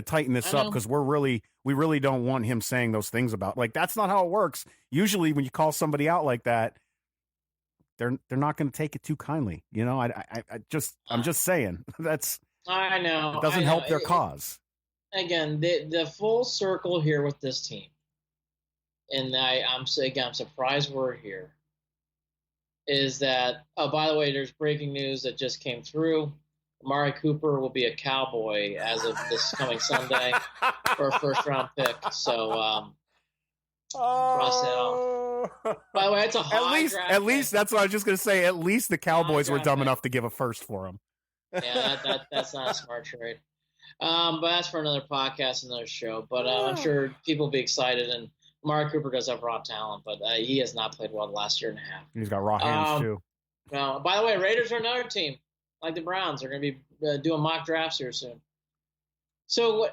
tighten this up because we really don't want him saying those things about." Like, that's not how it works. Usually, when you call somebody out like that, they're not going to take it too kindly. I'm just saying that's. I know. It doesn't help their cause. Again, the full circle here with this team, and I'm surprised we're here, is that, oh, by the way, there's breaking news that just came through. Amari Cooper will be a Cowboy as of this coming Sunday for a first-round pick. So Cross that off. By the way, it's a high draft At least that's what I was just going to say. At least the Cowboys were dumb pick. enough to give a first for him. Yeah, that's not a smart trade. But that's for another podcast, another show. But I'm sure people will be excited. And Amari Cooper does have raw talent, but he has not played well the last year and a half. He's got raw hands, too. No, by the way, Raiders are another team, like the Browns. They're going to be doing mock drafts here soon. So,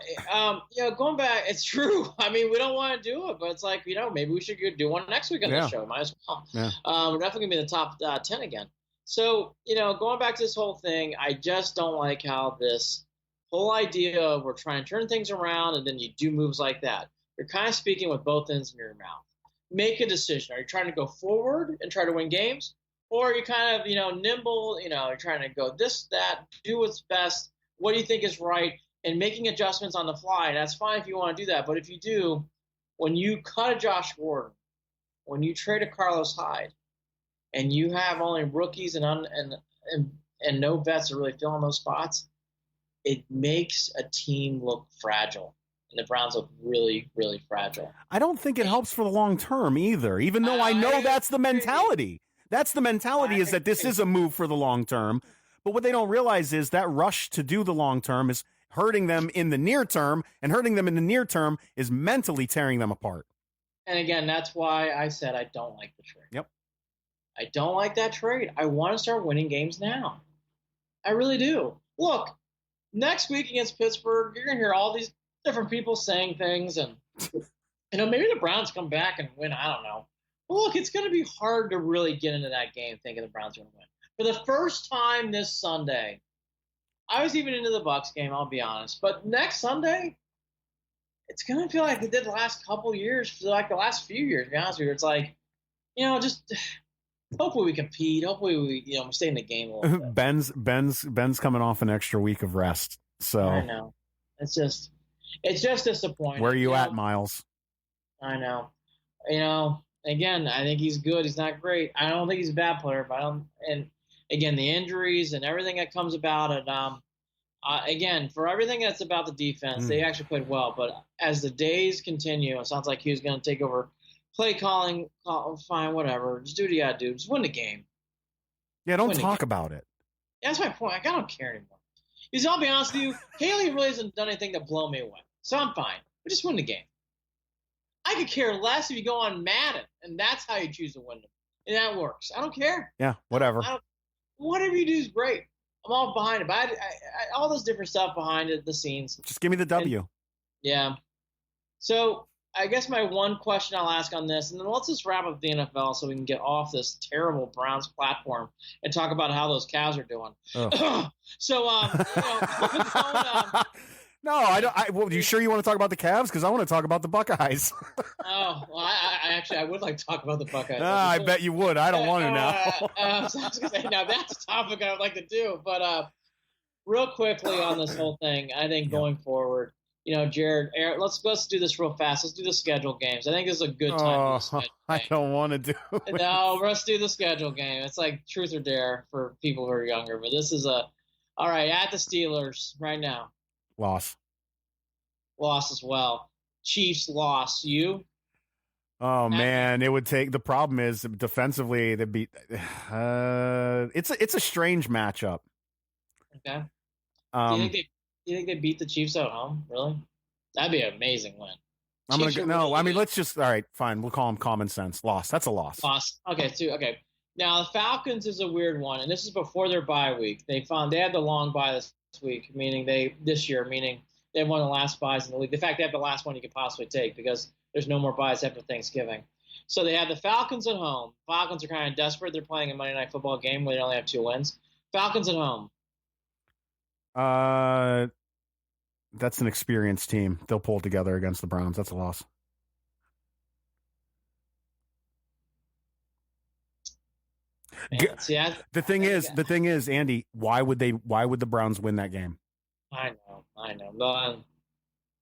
going back, it's true. I mean, we don't want to do it, but it's like, maybe we should do one next week on the show. Might as well. Yeah. We're definitely going to be in the top 10 again. So, going back to this whole thing, I just don't like how this whole idea of we're trying to turn things around and then you do moves like that. You're kind of speaking with both ends of your mouth. Make a decision. Are you trying to go forward and try to win games? Or are you kind of, nimble, you're trying to go this, that, do what's best, what do you think is right, and making adjustments on the fly. That's fine if you want to do that. But if you do, when you cut a Josh Gordon, when you trade a Carlos Hyde, and you have only rookies and no vets to really fill in those spots, it makes a team look fragile. And the Browns look really, really fragile. I don't think it helps for the long term either, even though I know that's the mentality. That's the mentality, is that this is a move for the long term. But what they don't realize is that rush to do the long term is hurting them in the near term, and hurting them in the near term is mentally tearing them apart. And again, that's why I said I don't like the trade. Yep. I don't like that trade. I want to start winning games now. I really do. Look, next week against Pittsburgh, you're going to hear all these different people saying things, and maybe the Browns come back and win. I don't know. But look, it's going to be hard to really get into that game thinking the Browns are going to win. For the first time this Sunday, I was even into the Bucs game, I'll be honest. But next Sunday, it's going to feel like it did the last couple years, like the last few years, to be honest with you. It's like, just hopefully we compete. Hopefully we stay in the game a little bit. Ben's coming off an extra week of rest. So I know. It's just disappointing. Where are you at, Miles? I know. Again, I think he's good. He's not great. I don't think he's a bad player, but and again, the injuries and everything that comes about it. Again, for everything that's about the defense, they actually played well. But as the days continue, it sounds like he was going to take over play calling. Fine, whatever. Just do what you got to do. Just win the game. Yeah, don't talk about it. Yeah, that's my point. I don't care anymore. Because I'll be honest with you, Haley really hasn't done anything to blow me away. So I'm fine. But just win the game. I could care less if you go on Madden, and that's how you choose to win them. And that works. I don't care. Yeah, whatever. Whatever you do is great. I'm all behind it. But I all this different stuff behind it, the scenes. Just give me the W. And, yeah. So I guess my one question I'll ask on this, and then let's just wrap up the NFL so we can get off this terrible Browns platform and talk about how those Cavs are doing. Oh. So, no, I don't. Well, you sure you want to talk about the Cavs? Because I want to talk about the Buckeyes. Well, I would like to talk about the Buckeyes. I bet you would. I don't want to now. So I was going to say, now that's a topic I would like to do. But real quickly on this whole thing, I think going forward, Jared, Aaron, let's do this real fast. Let's do the schedule games. I think this is a good time. I don't want to do it. No, let's do the schedule game. It's like truth or dare for people who are younger. But this is all right, at the Steelers right now. Loss as well. Chiefs loss. You? Oh man, it would take. The problem is defensively they beat. It's a strange matchup. Okay. Do you think they beat the Chiefs at home? Really? That'd be an amazing win. I'm gonna go. No, I mean let's just. All right, fine. We'll call them common sense. Loss. That's a loss. Loss. Okay. Okay. Now the Falcons is a weird one, and this is before their bye week. They had the long bye this week, meaning they have one of the last buys in the league. In fact, they have the last one you could possibly take because there's no more buys after Thanksgiving. So they have the Falcons at home. Falcons are kind of desperate. They're playing a Monday Night Football game where they only have 2 wins. Falcons at home. That's an experienced team. They'll pull together against the Browns. That's a loss. The thing is, Andy, why would the Browns win that game? I know.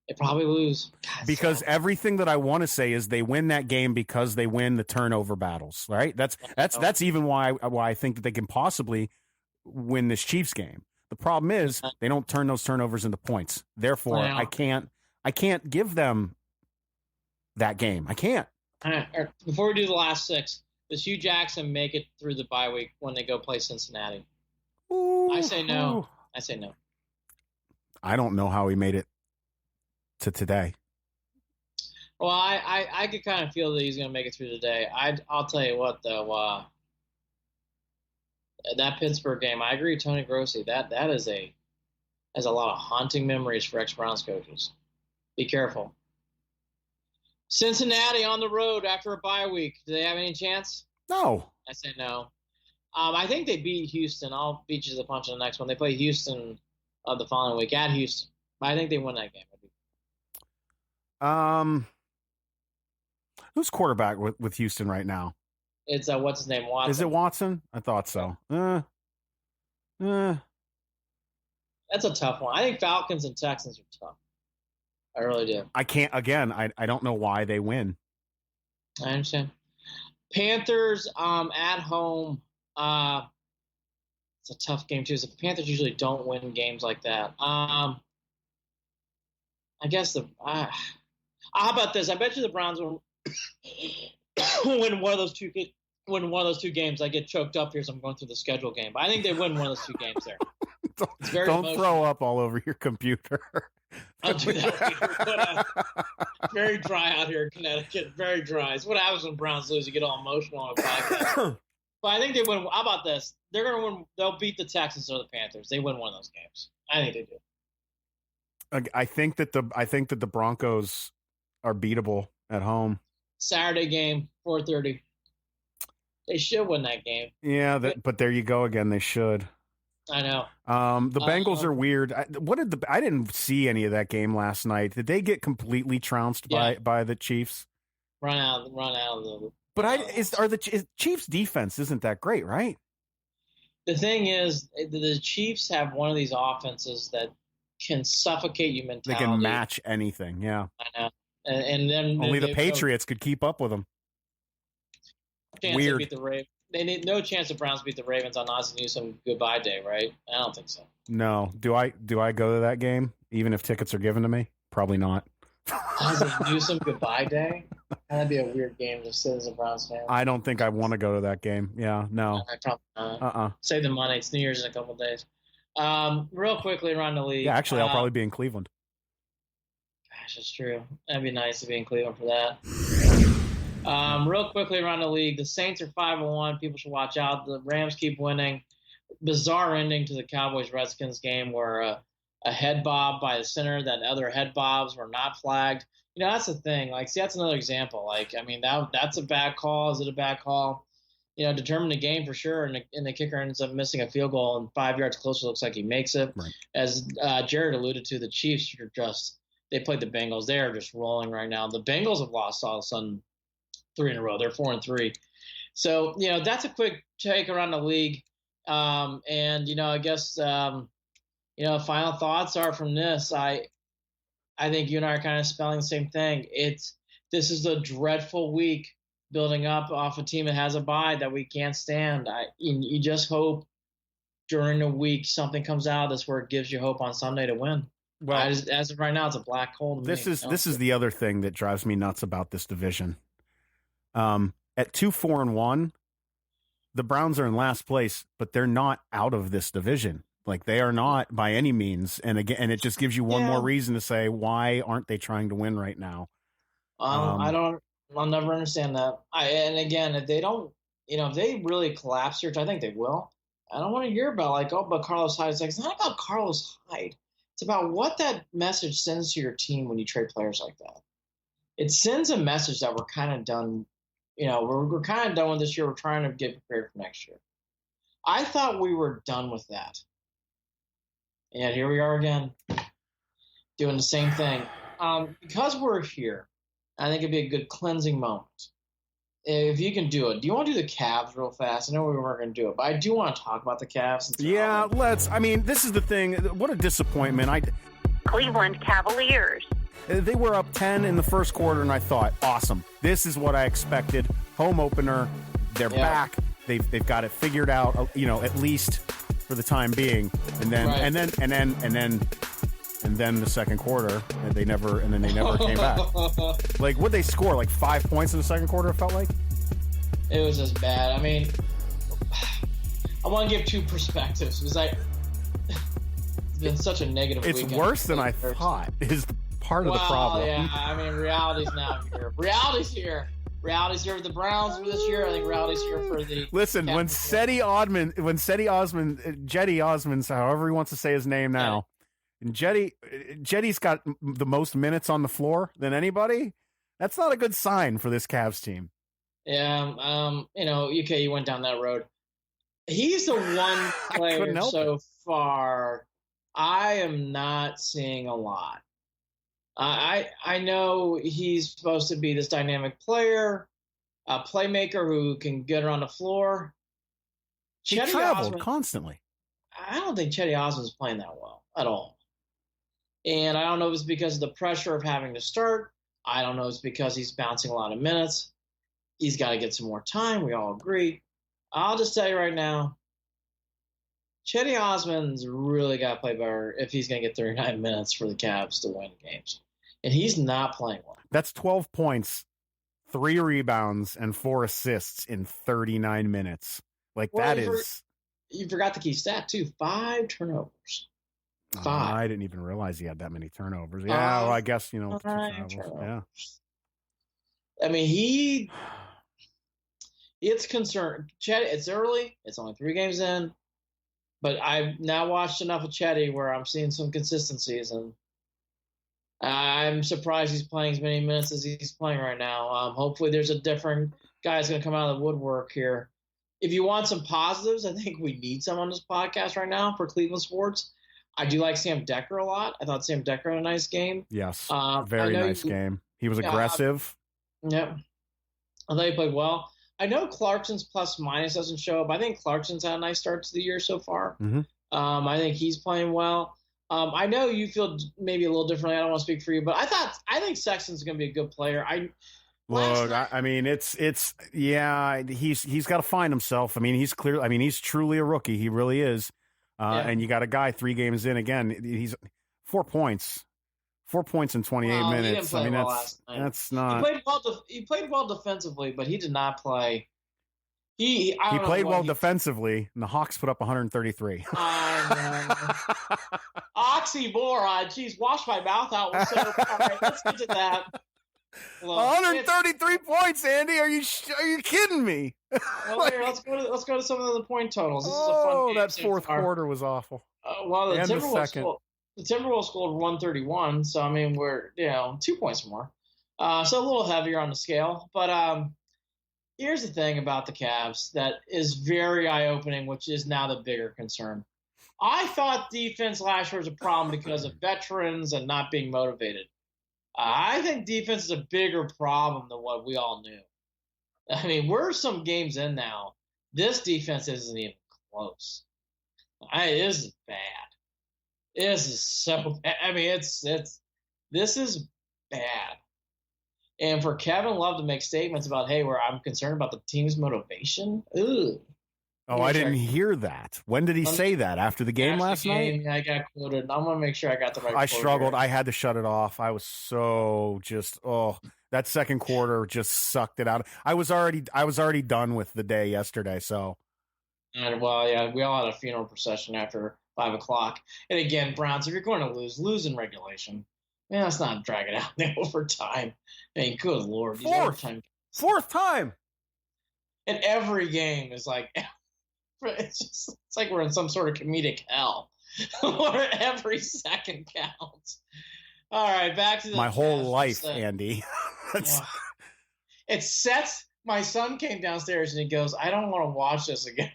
They probably lose. Because everything that I want to say is they win that game because they win the turnover battles, right? That's even why I think that they can possibly win this Chiefs game. The problem is they don't turn those turnovers into points. Therefore, I can't give them that game. I can't. All right, before we do the last 6, does Hue Jackson make it through the bye week when they go play Cincinnati? Ooh, I say no. ooh. I say no. I don't know how he made it to today. Well, I could kind of feel that he's going to make it through today. I'll tell you what, though, that Pittsburgh game, I agree with Tony Grossi. That has a lot of haunting memories for ex-Browns coaches. Be careful. Cincinnati on the road after a bye week. Do they have any chance? No. I say no. I think they beat Houston. I'll beat you to the punch on the next one. They play Houston the following week at Houston. But I think they win that game. Who's quarterback with Houston right now? It's what's his name? Watson. Is it Watson? I thought so. That's a tough one. I think Falcons and Texans are tough. I really do. I can't. Again, I don't know why they win. I understand. Panthers at home. It's a tough game too. So the Panthers usually don't win games like that. I guess how about this? I bet you the Browns will win one of those two. Win one of those 2 games. I get choked up here, so I'm going through the schedule game. But I think they win one of those 2 games there. Don't throw up all over your computer. I'll do that later. But, very dry out here in Connecticut. Very dry. It's what happens when Browns lose. You get all emotional on a podcast. But I think they win. How about this? They're going to win. They'll beat the Texans or the Panthers. They win one of those games. I think they do. I think that the Broncos are beatable at home. Saturday game, 4:30. They should win that game. Yeah, but there you go again. They should. I know. The Bengals are weird. I didn't see any of that game last night. Did they get completely trounced by the Chiefs? Run out of the. But Chiefs defense isn't that great, right? The thing is, the Chiefs have one of these offenses that can suffocate you mentality. They can match anything. Yeah. I know. And then only the Patriots could keep up with them. Weird. They beat the Ravens. They need no chance the Browns beat the Ravens on Ozzie Newsome goodbye day, right? I don't think so. No. Do I go to that game even if tickets are given to me? Probably not. Ozzie Newsome goodbye day? That'd be a weird game to sit as a Browns fan. I don't think I want to go to that game. Yeah, no. I probably not. Save the money. It's New Year's in a couple of days. Real quickly around the league. Yeah, actually, I'll probably be in Cleveland. Gosh, that's true. That'd be nice to be in Cleveland for that. Real quickly around the league, the Saints are 5-1. People should watch out. The Rams keep winning. Bizarre ending to the Cowboys-Redskins game where a head bob by the center, that other head bobs were not flagged. You know, that's the thing. Like, see, that's another example. Like, I mean, that's a bad call. Is it a bad call? You know, determine the game for sure, and the kicker ends up missing a field goal, and 5 yards closer looks like he makes it. Right. As Jared alluded to, the Chiefs are they played the Bengals. They are just rolling right now. The Bengals have lost all of a sudden 3 in a row. They're 4-3. So, you know, that's a quick take around the league. And, you know, I guess, you know, final thoughts are from this. I think you and I are kind of spelling the same thing. This is a dreadful week building up off a team that has a bye that we can't stand. You just hope during the week something comes out of this where it gives you hope on Sunday to win. Well, as of right now, it's a black hole. This is the other thing that drives me nuts about this division. At 2-4-1, the Browns are in last place, but they're not out of this division. Like, they are not by any means. And again, and it just gives you one more reason to say, why aren't they trying to win right now? I'll never understand that. And again, if they don't, you know, if they really collapse here, which I think they will, I don't want to hear about but Carlos Hyde. It's not about Carlos Hyde. It's about what that message sends to your team when you trade players like that. It sends a message that we're kind of done. You know, we're kind of done with this year. We're trying to get prepared for next year. I thought we were done with that. And yet here we are again, doing the same thing. Because we're here, I think it'd be a good cleansing moment. If you can do it. Do you want to do the Cavs real fast? I know we weren't going to do it, but I do want to talk about the Cavs. Yeah, let's. I mean, this is the thing. What a disappointment. Cleveland Cavaliers. They were up 10 in the first quarter, and I thought, awesome. This is what I expected. Home opener. They're back. They've got it figured out, you know, at least for the time being. And then and then the second quarter, and then they never came back. Like, would they score like 5 points in the second quarter? It felt like it was just bad. I mean, I want to give two perspectives because it's been such a negative. It's weekend. worse than I thought. Is part of the problem. Yeah, I mean, reality's now here. Reality's here. Reality's here for the Browns for this year. I think reality's here for the. Listen, when Cedi Osman, however he wants to say his name now, and Jetty's got the most minutes on the floor than anybody. That's not a good sign for this Cavs team. Yeah, UK went down that road. He's the one player so far I am not seeing a lot. I know he's supposed to be this dynamic player, a playmaker who can get around the floor. He traveled constantly. I don't think Cedi Osman's playing that well at all. And I don't know if it's because of the pressure of having to start. I don't know if it's because he's bouncing a lot of minutes. He's got to get some more time. We all agree. I'll just tell you right now, Cedi Osman's really got to play better if he's going to get 39 minutes for the Cavs to win games. And he's not playing well. That's 12 points, 3 rebounds, and 4 assists in 39 minutes. Like, well, you forgot the key stat, too. 5 turnovers. 5. I didn't even realize he had that many turnovers. Yeah, well, I guess, 2 travels. Yeah. I mean, it's concerned. Cedi, it's early. It's only 3 games in. But I've now watched enough of Cedi where I'm seeing some consistencies, and I'm surprised he's playing as many minutes as he's playing right now. Hopefully there's a different guy that's going to come out of the woodwork here. If you want some positives, I think we need some on this podcast right now for Cleveland sports. I do like Sam Decker a lot. I thought Sam Decker had a nice game. Yes, very nice game. He was aggressive. Yep. I thought he played well. I know Clarkson's plus minus doesn't show up. I think Clarkson's had a nice start to the year so far. Mm-hmm. I think he's playing well. I know you feel maybe a little differently. I don't want to speak for you, but I think Sexton's going to be a good player. I mean, he's got to find himself. I mean, he's truly a rookie. He really is. And you got a guy 3 games in again. He's 4 points. 4 points in 28 minutes. I mean, that's not. He played well defensively, but he did not play. He played well defensively, and the Hawks put up 133. Oxymoron. Jeez, wash my mouth out with soap. All right, let's get to that. 133 points, Andy. Are you kidding me? Well, here, let's go to some of the point totals. This is a fun game that fourth quarter was awful. The Timberwolves scored 131, so I mean we're 2 points more, so a little heavier on the scale. But here's the thing about the Cavs that is very eye-opening, which is now the bigger concern. I thought defense last year was a problem because of veterans and not being motivated. I think defense is a bigger problem than what we all knew. I mean, we're some games in now. This defense isn't even close. This is bad. This is so bad. I mean, this is bad. And for Kevin Love to make statements about, hey, I'm concerned about the team's motivation. Ugh. Oh, I didn't hear that. When did he say that? After the game last night? I got quoted. I'm going to make sure I got the right quote. I struggled. Here. I had to shut it off. I was so that second quarter just sucked it out. I was already done with the day yesterday, so. And, well, yeah, we all had a funeral procession after 5 o'clock. And again, Browns, if you're going to lose in regulation. Man, let's not drag it out in overtime. I mean, good Lord. Fourth time. And every game is like, it's like we're in some sort of comedic hell where every second counts. All right, back to my whole life, Andy. It sets. My son came downstairs and he goes, I don't want to watch this again.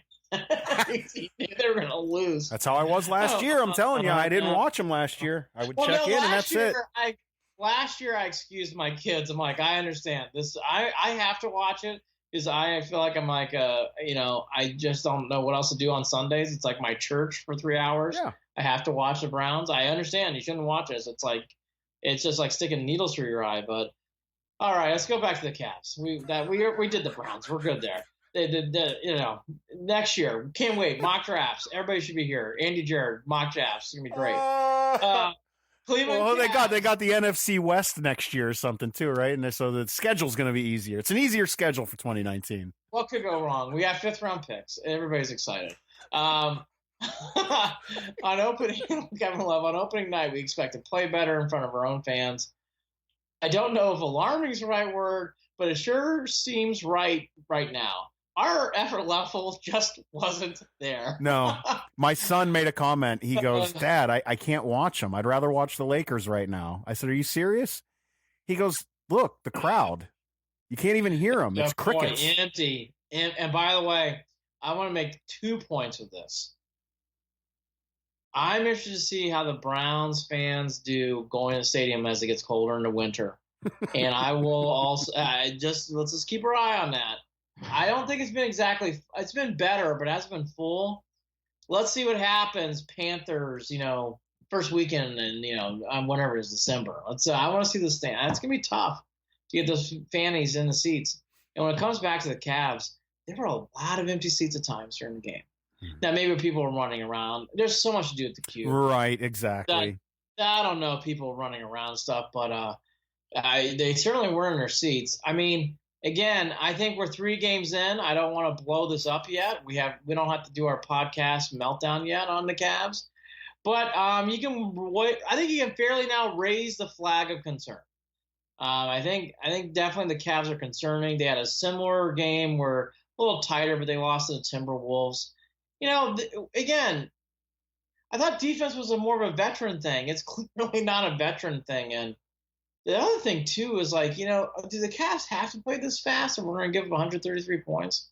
He knew they were going to lose. That's how I was last year. I'm telling you, I didn't watch them last year. I would check in, and that's it. Last year, I excused my kids. I'm like, I understand this. I have to watch it because I feel like I'm like, I just don't know what else to do on Sundays. It's like my church for 3 hours. Yeah. I have to watch the Browns. I understand. You shouldn't watch this. It's just like sticking needles through your eye. But all right, let's go back to the Cavs. We did the Browns. We're good there. They did, next year. Can't wait. Mock drafts. Everybody should be here. Andy Jarid, mock drafts. It's going to be great. Cleveland. Well, Cavs. they got the NFC West next year or something too, right? And so the schedule's going to be easier. It's an easier schedule for 2019. What could go wrong? We have 5th round picks. Everybody's excited. On opening Kevin Love, on opening night, we expect to play better in front of our own fans. I don't know if alarming is the right word, but it sure seems right now. Our effort level just wasn't there. No, my son made a comment. He goes, "Dad, I can't watch them. I'd rather watch the Lakers right now." I said, "Are you serious?" He goes, "Look, the crowd. You can't even hear them. It's crickets." Empty. And by the way, I want to make 2 points with this. I'm interested to see how the Browns fans do going to the stadium as it gets colder in the winter. And I will also let's just keep our eye on that. I don't think it's been better, but it hasn't been full. Let's see what happens. Panthers, first weekend and, whenever it is, December. I want to see the stand. It's going to be tough to get those fannies in the seats. And when it comes back to the Cavs, there were a lot of empty seats at times during the game. Now, maybe people are running around. There's so much to do at the Cube. Right, exactly. I don't know people running around and stuff, but they certainly were in their seats. I mean, again, I think we're 3 games in. I don't want to blow this up yet. We don't have to do our podcast meltdown yet on the Cavs, but I think you can fairly now raise the flag of concern. I think definitely the Cavs are concerning. They had a similar game where a little tighter, but they lost to the Timberwolves. Again, I thought defense was more of a veteran thing. It's clearly not a veteran thing, and the other thing, too, is do the Cavs have to play this fast and we're going to give them 133 points?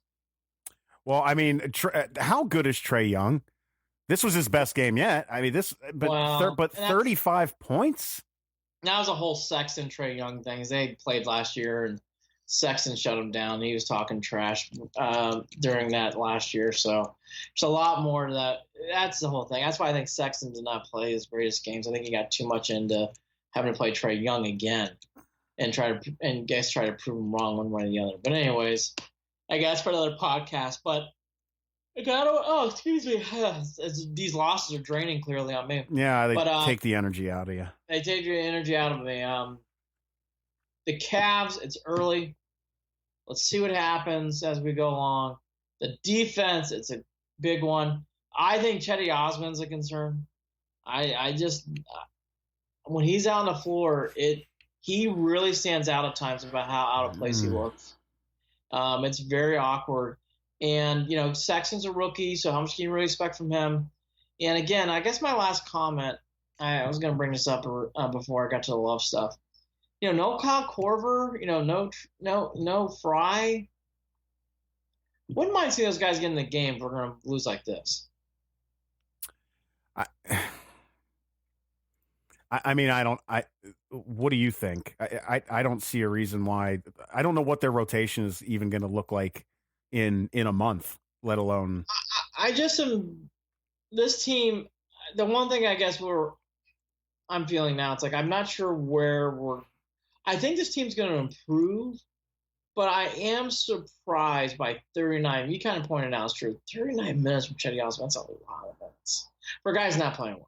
Well, I mean, how good is Trae Young? This was his best game yet. I mean, 35 points? That was a whole Sexton Trae Young thing. They played last year, and Sexton shut him down. He was talking trash during that last year. So there's a lot more to that. That's the whole thing. That's why I think Sexton did not play his greatest games. I think he got too much into having to play Trae Young again and try to prove him wrong one way or the other. But anyways, I guess for another podcast. But excuse me, these losses are draining clearly on me. Yeah, they take the energy out of you. They take the energy out of me. The Cavs, it's early. Let's see what happens as we go along. The defense, it's a big one. I think Chetty Osman's a concern. I just when he's out on the floor, he really stands out at times about how out of place he looks. It's very awkward. And, Sexton's a rookie, so how much can you really expect from him? And, again, I guess my last comment, I was going to bring this up before I got to the Love stuff. No Kyle Korver, no Fry. Wouldn't mind seeing those guys get in the game if we're going to lose like this. I mean, what do you think? I don't see a reason why. I don't know what their rotation is even going to look like in a month, let alone. I just am this team. The one thing I guess I'm feeling now, it's like I'm not sure where I think this team's going to improve, but I am surprised by 39. You kind of pointed out, it's true. 39 minutes from Chetty Osman, that's a lot of minutes for guys not playing well.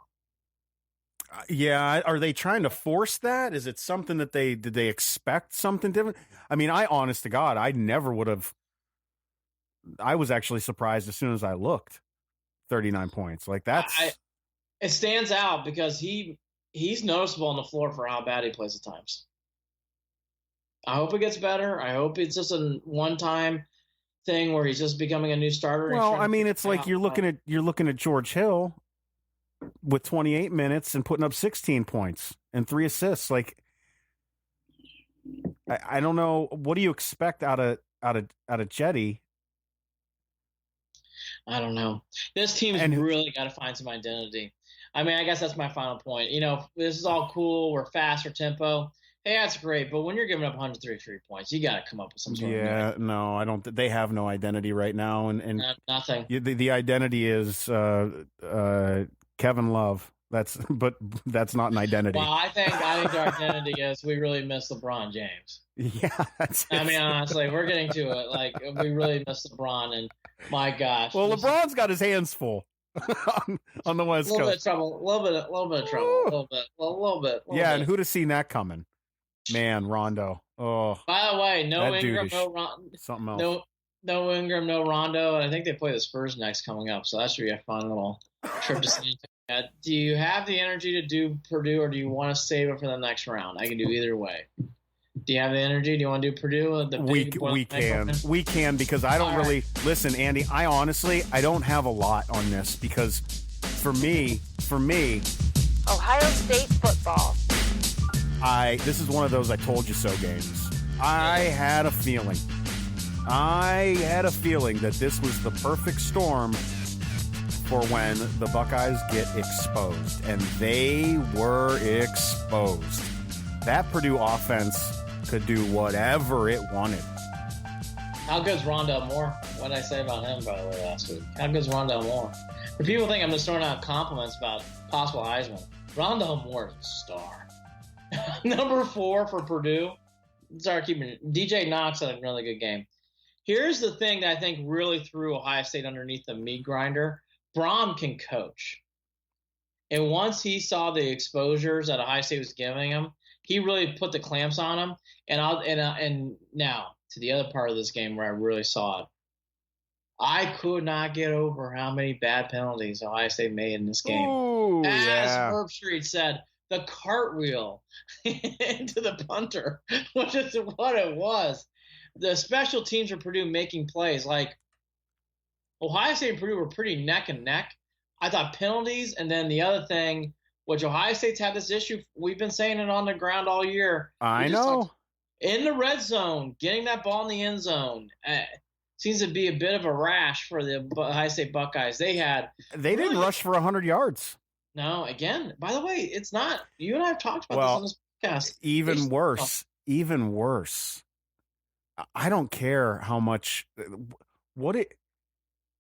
Yeah, are they trying to force that? Is it something that did they expect something different? I mean, honest to God, I never would have. I was actually surprised as soon as I looked. 39 points, like that's. It stands out because he's noticeable on the floor for how bad he plays at times. I hope it gets better. I hope it's just a one-time thing where he's just becoming a new starter. Well, I mean, it's like you're looking at George Hill with 28 minutes and putting up 16 points and 3 assists. Like, I don't know. What do you expect out of Chetty? I don't know. This team's really got to find some identity. I mean, I guess that's my final point. This is all cool. We're faster tempo. Hey, that's great. But when you're giving up 133 points, you got to come up with some sort of. Yeah, no, I don't. They have no identity right now, and nothing. The identity is Kevin Love. That's not an identity. Well, I think their identity is we really miss LeBron James. Yeah, I mean, honestly, we're getting to it. Like, we really miss LeBron, and my gosh. Well, LeBron's got his hands full. on the West A little bit Coast. of trouble. A little bit of trouble. A little bit. Yeah, and who'd have seen that coming? Man, Rondo. Oh, by the way, no that Ingram, dude no Rondo. something else. No Ingram, no Rondo. And I think they play the Spurs next coming up, so that should be a fun little trip to see. Do you have the energy to do Purdue, or do you want to save it for the next round? I can do either way. Do you have the energy? Do you want to do Purdue? We can because I don't really listen, Andy. I honestly don't have a lot on this because for me, Ohio State football. this is one of those I told you so games. I had a feeling that this was the perfect storm for when the Buckeyes get exposed, and they were exposed. That Purdue offense could do whatever it wanted. How good's Rondo Moore? What did I say about him, by the way, last week? How good's Rondo Moore? The people think I'm just throwing out compliments about possible Heisman. Rondo Moore is a star. Number 4 for Purdue. Sorry, keeping it. DJ Knox had a really good game. Here's the thing that I think really threw Ohio State underneath the meat grinder. Braum can coach. And once he saw the exposures that Ohio State was giving him, he really put the clamps on him. And now to the other part of this game where I really saw it. I could not get over how many bad penalties Ohio State made in this game. Ooh, As Herb Street said, the cartwheel into the punter, which is what it was. The special teams for Purdue making plays. Like, Ohio State and Purdue were pretty neck and neck. I thought penalties, and then the other thing, which Ohio State's had this issue, we've been saying it on the ground all year. I know. In the red zone, getting that ball in the end zone seems to be a bit of a rash for the Ohio State Buckeyes. They didn't rush for 100 yards. No, again, by the way, it's not. You and I have talked about this on this podcast. Even worse. I don't care how much.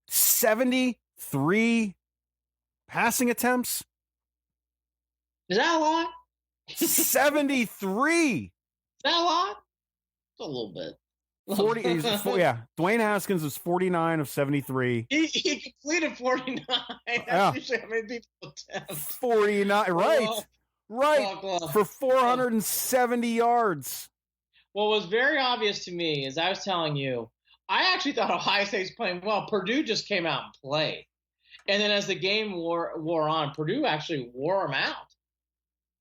73 passing attempts? Is that a lot? 73. Is that a lot? It's a little bit. 40. Dwayne Haskins was 49 of 73. He completed 49. That's usually how many people attempt. 49. Right. For 470 yards. What was very obvious to me, as I was telling you, I actually thought Ohio State was playing well. Purdue just came out and played. And then as the game wore on, Purdue actually wore them out.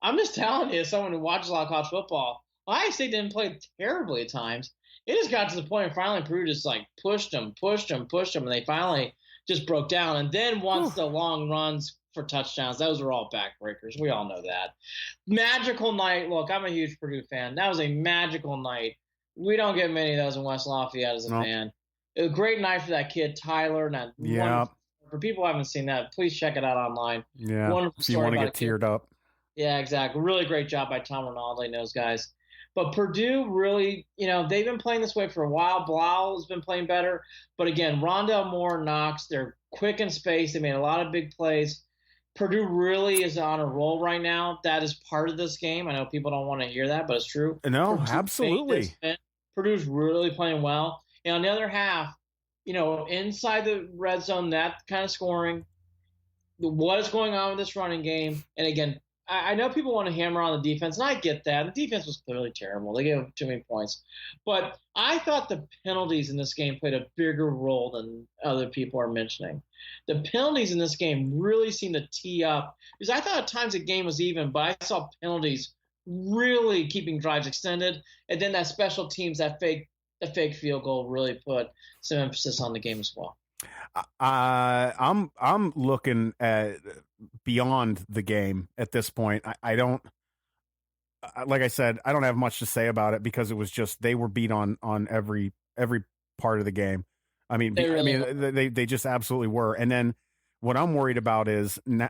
I'm just telling you, as someone who watches a lot of college football, Ohio State didn't play terribly at times. It just got to the point where finally Purdue just pushed them, and they finally just broke down. And then once the long runs for touchdowns, those were all backbreakers. We all know that. Magical night. Look, I'm a huge Purdue fan. That was a magical night. We don't get many of those in West Lafayette as a fan. It was a great night for that kid, Tyler. For people who haven't seen that, please check it out online. Yeah, wonderful if you want to get teared up. Yeah, exactly. Really great job by Tom Rinaldi and those guys. But Purdue really, they've been playing this way for a while. Blau has been playing better. But again, Rondell Moore, Knox, they're quick in space. They made a lot of big plays. Purdue really is on a roll right now. That is part of this game. I know people don't want to hear that, but it's true. No, absolutely. Purdue's really playing well. And on the other half, inside the red zone, that kind of scoring, what is going on with this running game. And again, I know people want to hammer on the defense, and I get that. The defense was clearly terrible. They gave up too many points. But I thought the penalties in this game played a bigger role than other people are mentioning. The penalties in this game really seemed to tee up. Because I thought at times the game was even, but I saw penalties really keeping drives extended. And then that special teams, the fake field goal really put some emphasis on the game as well. I'm looking at beyond the game at this point. I don't, like I said, I don't have much to say about it because it was just they were beat on every part of the game. I mean, they just absolutely were. And then what I'm worried about is you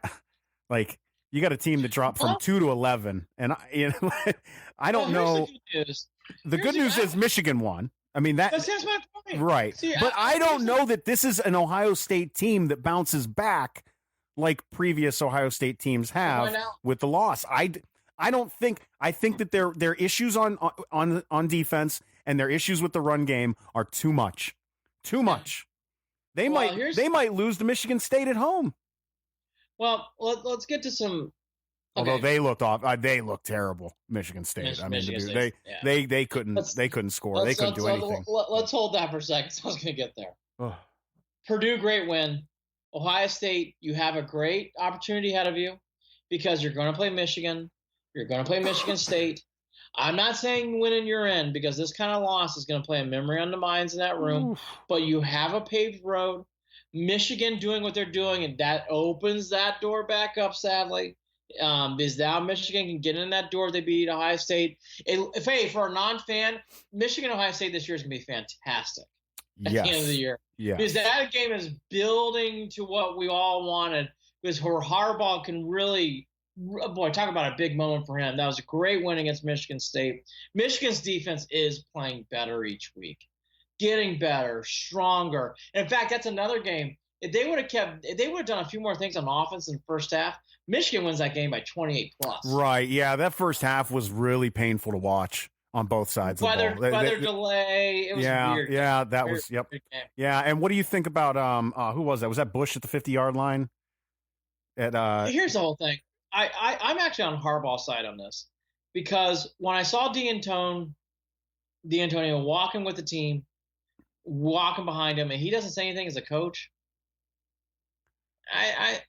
got a team that dropped from 2 to 11, and I don't know. The good news is Michigan won. I mean, that's my point. Right. See, but I don't know that this is an Ohio State team that bounces back like previous Ohio State teams have with the loss. I think that their issues on defense and their issues with the run game are too much. Too much. They might lose to Michigan State at home. Well, let's get to some. Okay. Although they looked terrible. Michigan State. Michigan State, they couldn't score. They couldn't do anything. Let's hold that for a second. So I was going to get there. Purdue, great win. Ohio State, you have a great opportunity ahead of you because you're going to play Michigan. You're going to play Michigan State. I'm not saying winning you're in because this kind of loss is going to play a memory on the minds in that room. Oof. But you have a paved road. Michigan doing what they're doing, and that opens that door back up, sadly. Because now Michigan can get in that door if they beat Ohio State. For a non-fan, Michigan-Ohio State this year is going to be fantastic at the end of the year. Yeah. Because that game is building to what we all wanted. Because Harbaugh can really – boy, talk about a big moment for him. That was a great win against Michigan State. Michigan's defense is playing better each week. Getting better, stronger. And in fact, that's another game. If they would have done a few more things on offense in the first half, Michigan wins that game by 28 plus. Right. Yeah, that first half was really painful to watch on both sides of the ball. Weather delay. It was weird. Yeah, that was. Yep. Yeah, and what do you think about who was that? Was that Bush at the 50-yard line? Here's the whole thing. I'm actually on Harbaugh's side on this because when I saw D'Antonio walking with the team, walking behind him, and he doesn't say anything as a coach,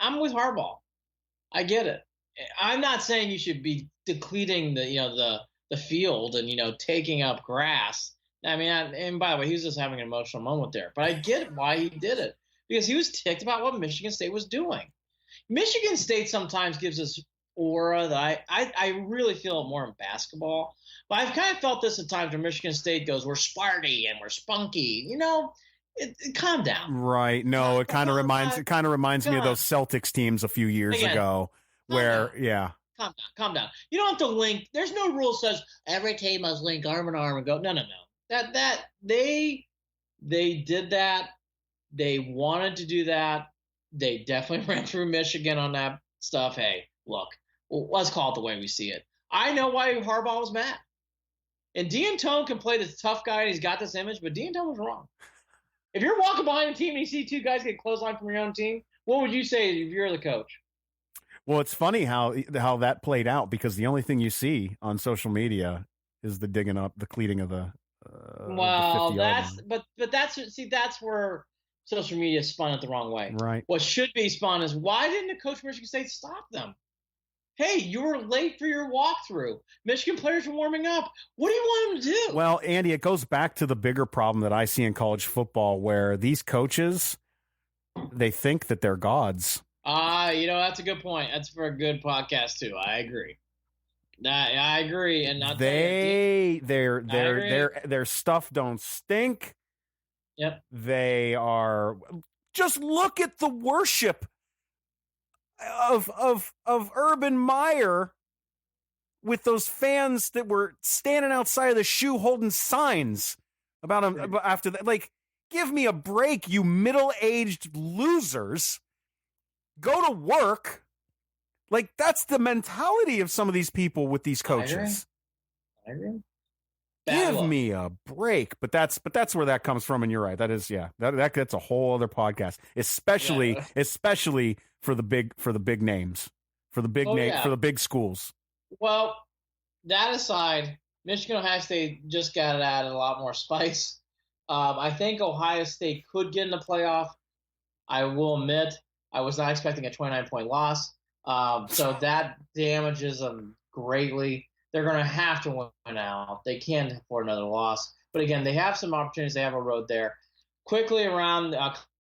I'm with Harbaugh. I get it. I'm not saying you should be depleting the field and taking up grass. I mean, and by the way, he was just having an emotional moment there. But I get why he did it because he was ticked about what Michigan State was doing. Michigan State sometimes gives us aura that I really feel it more in basketball. But I've kind of felt this at times where Michigan State goes, we're Sparty and we're spunky. Calm down. Right. No, it kind of reminds me of those Celtics teams a few years ago where, yeah. Calm down. You don't have to link. There's no rule says every team must link arm in arm and go. No. They did that. They wanted to do that. They definitely ran through Michigan on that stuff. Hey, look, let's call it the way we see it. I know why Harbaugh was mad. And D'Antonio can play the tough guy and he's got this image, but D'Antonio was wrong. If you're walking behind a team and you see two guys get clothesline from your own team, what would you say if you're the coach? Well, it's funny how that played out because the only thing you see on social media is the digging up, the cleating of the. That's where social media spun it the wrong way. Right. What should be spun is why didn't the coach of Michigan State stop them? Hey, you were late for your walkthrough. Michigan players were warming up. What do you want them to do? Well, Andy, it goes back to the bigger problem that I see in college football where these coaches, they think that they're gods. That's a good point. That's for a good podcast too. I agree. I agree. And their stuff don't stink. Yep. They are just look at the worship of Urban Meyer with those fans that were standing outside of the shoe holding signs about him after that. Like, give me a break, you middle-aged losers. Go to work. Like, that's the mentality of some of these people with these coaches. I agree. Give me a break. But that's where that comes from, and you're right. That is, yeah. That's a whole other podcast. Especially for the big names. For the big schools. Well, that aside, Michigan Ohio State just got it added a lot more spice. I think Ohio State could get in the playoff. I will admit I was not expecting a 29-point loss. So that damages them greatly. They're going to have to win out. They can't afford another loss. But again, they have some opportunities. They have a road there. Quickly around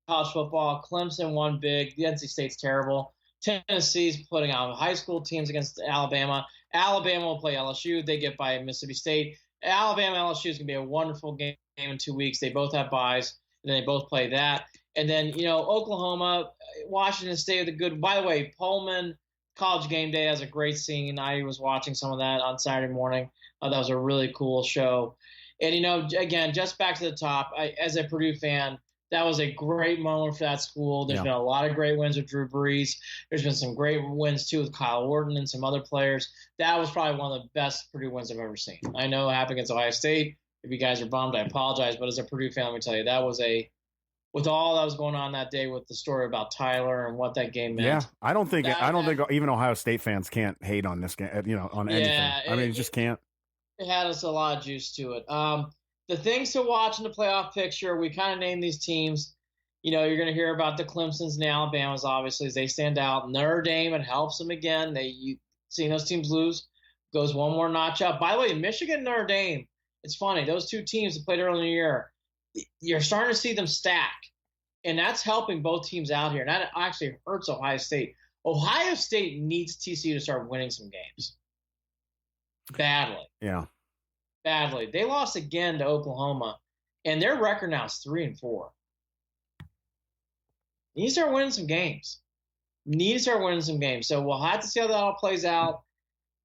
college football, Clemson won big. The NC State's terrible. Tennessee's putting out high school teams against Alabama. Alabama will play LSU. They get by Mississippi State. Alabama-LSU is going to be a wonderful game in 2 weeks. They both have byes, and then they both play that. And then, Oklahoma, Washington State with a good – by the way, Pullman College Game Day has a great scene. I was watching some of that on Saturday morning. That was a really cool show. And, again, just back to the top, as a Purdue fan, that was a great moment for that school. There's been a lot of great wins with Drew Brees. There's been some great wins, too, with Kyle Orton and some other players. That was probably one of the best Purdue wins I've ever seen. I know it happened against Ohio State. If you guys are bummed, I apologize. But as a Purdue fan, let me tell you, that was a with all that was going on that day with the story about Tyler and what that game meant. Yeah, I don't think even Ohio State fans can't hate on this game, on anything. I mean, it just can't. It had us a lot of juice to it. The things to watch in the playoff picture, we kind of named these teams. You're going to hear about the Clemsons and the Alabamas, obviously, as they stand out. Notre Dame, it helps them again. Seeing those teams lose goes one more notch up. By the way, Michigan and Notre Dame, it's funny. Those two teams that played early in the year, you're starting to see them stack. And that's helping both teams out here. And that actually hurts Ohio State. Ohio State needs TCU to start winning some games. Badly. Yeah. Badly. They lost again to Oklahoma, and their record now is 3-4. Need to start winning some games. So we'll have to see how that all plays out.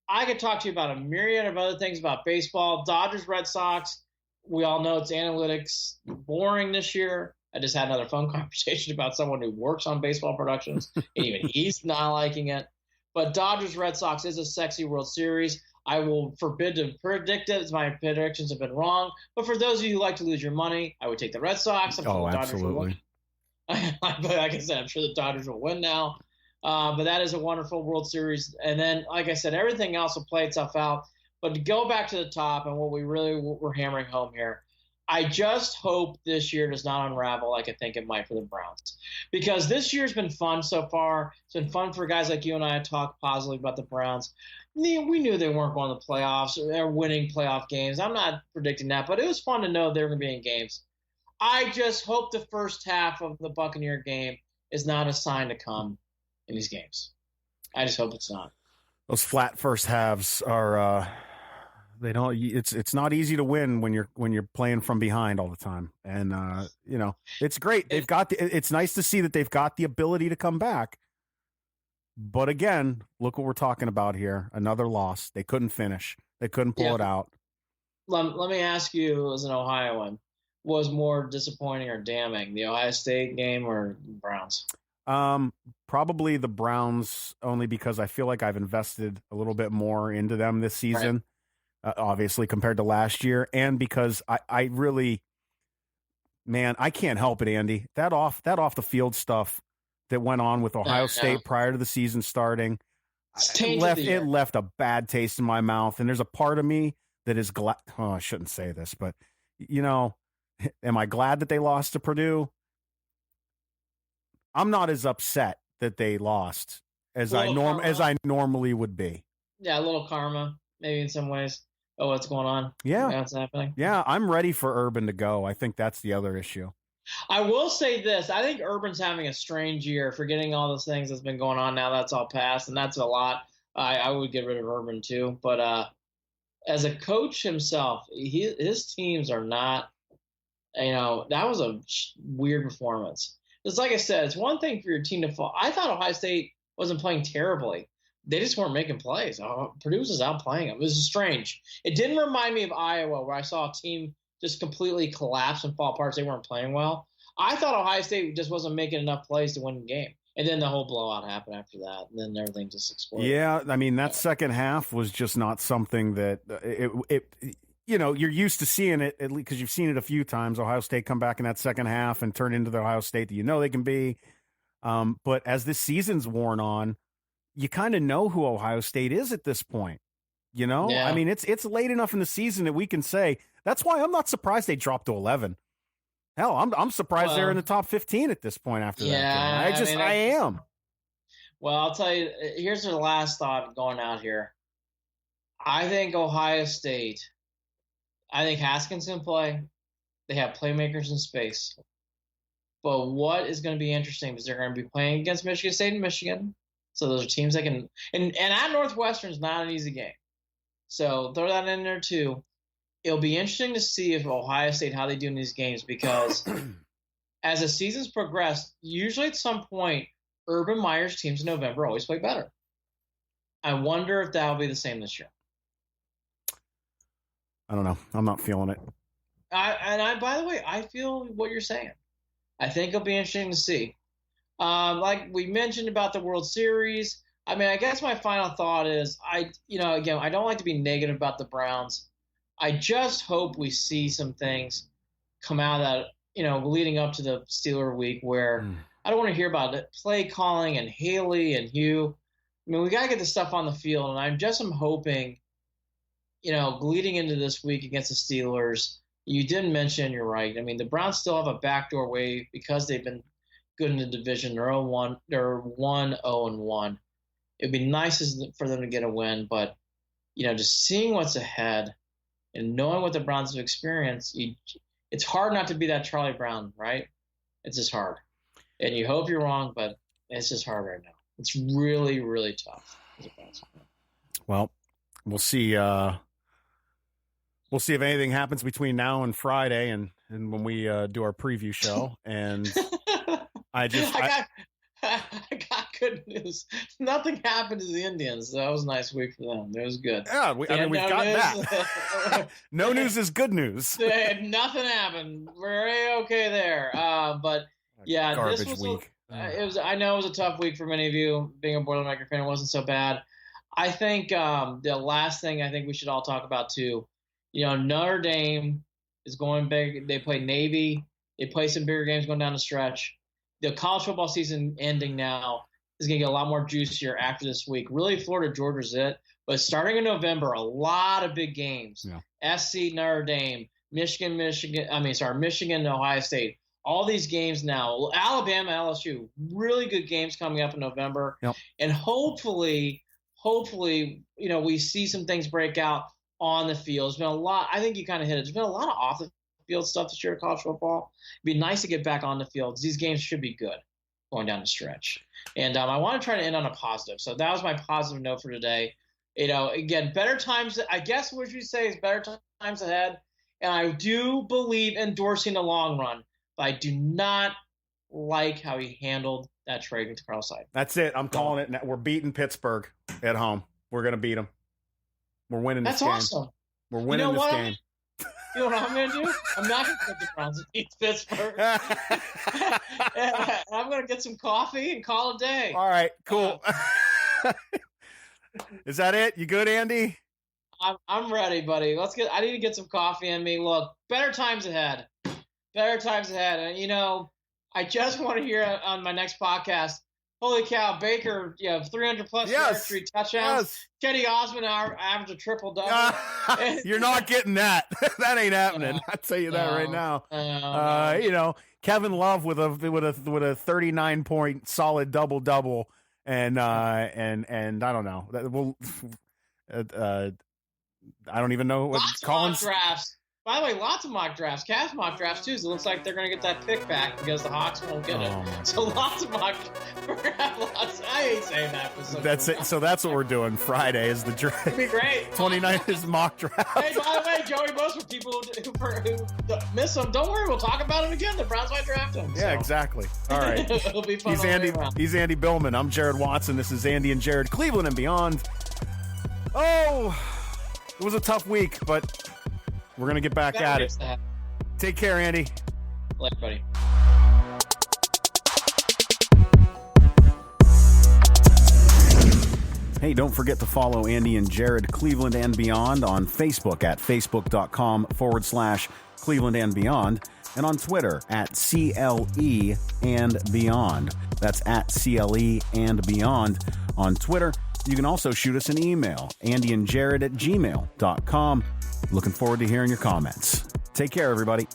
I could talk to you about a myriad of other things about baseball. Dodgers, Red Sox. We all know it's analytics boring this year. I just had another phone conversation about someone who works on baseball productions, and even he's not liking it. But Dodgers, Red Sox is a sexy World Series. I will forbid to predict it, as my predictions have been wrong. But for those of you who like to lose your money, I would take the Red Sox. Absolutely. Like I said, I'm sure the Dodgers will win now. But that is a wonderful World Series. And then, like I said, everything else will play itself out. But to go back to the top and what we really were hammering home here, I just hope this year does not unravel like I think it might for the Browns. Because this year's been fun so far. It's been fun for guys like you and I to talk positively about the Browns. We knew they weren't going to the playoffs. They're winning playoff games. I'm not predicting that, but it was fun to know they were going to be in games. I just hope the first half of the Buccaneer game is not a sign to come in these games. I just hope it's not. Those flat first halves are it's not easy to win when you're playing from behind all the time. And it's great. It's nice to see that they've got the ability to come back. But again, look what we're talking about here. Another loss. They couldn't finish. They couldn't pull it out. Let me ask you, as an Ohioan, was more disappointing or damning, the Ohio State game or Browns? Probably the Browns, only because I feel like I've invested a little bit more into them this season, right. Obviously compared to last year, and because I really, man, I can't help it, Andy. That off the field stuff that went on with Ohio State prior to the season starting, it left a bad taste in my mouth. And there's a part of me that is glad. Oh, I shouldn't say this, but am I glad that they lost to Purdue? I'm not as upset that they lost as I normally would be. Yeah, a little karma, maybe in some ways. Oh, what's going on? Yeah, what's happening? Yeah, I'm ready for Urban to go. I think that's the other issue. I will say this. I think Urban's having a strange year, forgetting all those things that's been going on now. That's all past, and that's a lot. I would get rid of Urban too. But as a coach himself, his teams are not, that was a weird performance. It's like I said, it's one thing for your team to fall. I thought Ohio State wasn't playing terribly. They just weren't making plays. Purdue was outplaying them. It was strange. It didn't remind me of Iowa, where I saw a team just completely collapse and fall apart. They weren't playing well. I thought Ohio State just wasn't making enough plays to win the game. And then the whole blowout happened after that, and then everything just exploded. Yeah, I mean, that second half was just not something that you're used to seeing it, at least because you've seen it a few times. Ohio State come back in that second half and turn into the Ohio State that they can be. But as this season's worn on, you kind of know who Ohio State is at this point. Yeah. I mean, it's late enough in the season that we can say. That's why I'm not surprised they dropped to 11. Hell, I'm surprised they're in the top 15 at this point after that game. I am. Well, I'll tell you, here's the last thought going out here. I think Ohio State, Haskins can play. They have playmakers in space. But what is going to be interesting is they're going to be playing against Michigan State and Michigan. So those are teams that can – and at Northwestern is not an easy game. So throw that in there too. It'll be interesting to see if Ohio State, how they do in these games, because as the seasons progress, usually at some point, Urban Meyer's teams in November always play better. I wonder if that'll be the same this year. I don't know. I'm not feeling it. By the way, I feel what you're saying. I think it'll be interesting to see. Like we mentioned about the World Series, I mean, I guess my final thought is again, I don't like to be negative about the Browns. I just hope we see some things come out of that leading up to the Steeler week where I don't want to hear about it. Play calling and Haley and Hue. I mean, we got to get this stuff on the field, and I'm hoping, leading into this week against the Steelers, you didn't mention, you're right. I mean, the Browns still have a backdoor way because they've been good in the division. They're 1-1. They're 1-0-1. It'd be nice for them to get a win, but just seeing what's ahead and knowing what the Browns have experienced, it's hard not to be that Charlie Brown, right? It's just hard, and you hope you're wrong, but it's just hard right now. It's really, really tough as a Browns fan. Well, we'll see. We'll see if anything happens between now and Friday, and when we do our preview show. And I got good news. Nothing happened to the Indians. That was a nice week for them. It was good. Yeah, we've got that. No news is good news. Nothing happened. We're okay there. But yeah, garbage this was week. I know it was a tough week for many of you. Being a Boilermaker fan, it wasn't so bad. I think the last thing I think we should all talk about too. Notre Dame is going big. They play Navy. They play some bigger games going down the stretch. The college football season ending now is going to get a lot more juicier after this week. Really, Florida, Georgia's it. But starting in November, a lot of big games. Yeah. SC, Notre Dame, Michigan, Ohio State. All these games now. Alabama, LSU. Really good games coming up in November. Yep. And hopefully, we see some things break out on the field. There's been a lot. I think you kind of hit it. There's been a lot of off the field stuff this year in college football. It'd be nice to get back on the field. These games should be good going down the stretch. And I want to try to end on a positive. So that was my positive note for today. Again, better times. I guess what you say is better times ahead. And I do believe endorsing the long run, but I do not like how he handled that trade with Carlos Hyde. That's it. I'm calling it now. We're beating Pittsburgh at home. We're going to beat them. We're winning this game. That's awesome. We're winning this game. You know what I'm going to do? I'm not going to put the Browns to beat Pittsburgh. I'm going to get some coffee and call it a day. All right, cool. Is that it? You good, Andy? I'm ready, buddy. I need to get some coffee in me. Look, better times ahead. Better times ahead. And, I just want to hear on my next podcast, holy cow, Baker, 300-plus yards, 3 touchdowns. Yes. Kenny Osmond averaged a triple-double. You're not getting that. That ain't happening. I'll tell you that right now. Kevin Love with a 39-point solid double-double, and I don't know. I don't even know what Collins. Drafts. By the way, lots of mock drafts. Cavs mock drafts, too. So it looks like they're going to get that pick back because the Hawks won't get it. So lots of mock drafts. I hate saying that. That's it. So that's what we're doing. Friday is the draft. It'd be great. 29th is mock draft. Hey, by the way, Joey Bosa, for people who miss him, don't worry. We'll talk about him again. The Browns might draft him. Yeah, exactly. All right. It'll be fun. He's Andy Billman. I'm Jared Watson. This is Andy and Jarid, Cleveland and beyond. Oh, it was a tough week, but we're going to get back at it. Take care, Andy. Later, buddy. Hey, don't forget to follow Andy and Jarid, Cleveland and Beyond on Facebook at facebook.com/Cleveland and Beyond, and on Twitter at CLE and Beyond. That's at CLE and Beyond on Twitter. You can also shoot us an email, andyandjarid@gmail.com. Looking forward to hearing your comments. Take care, everybody.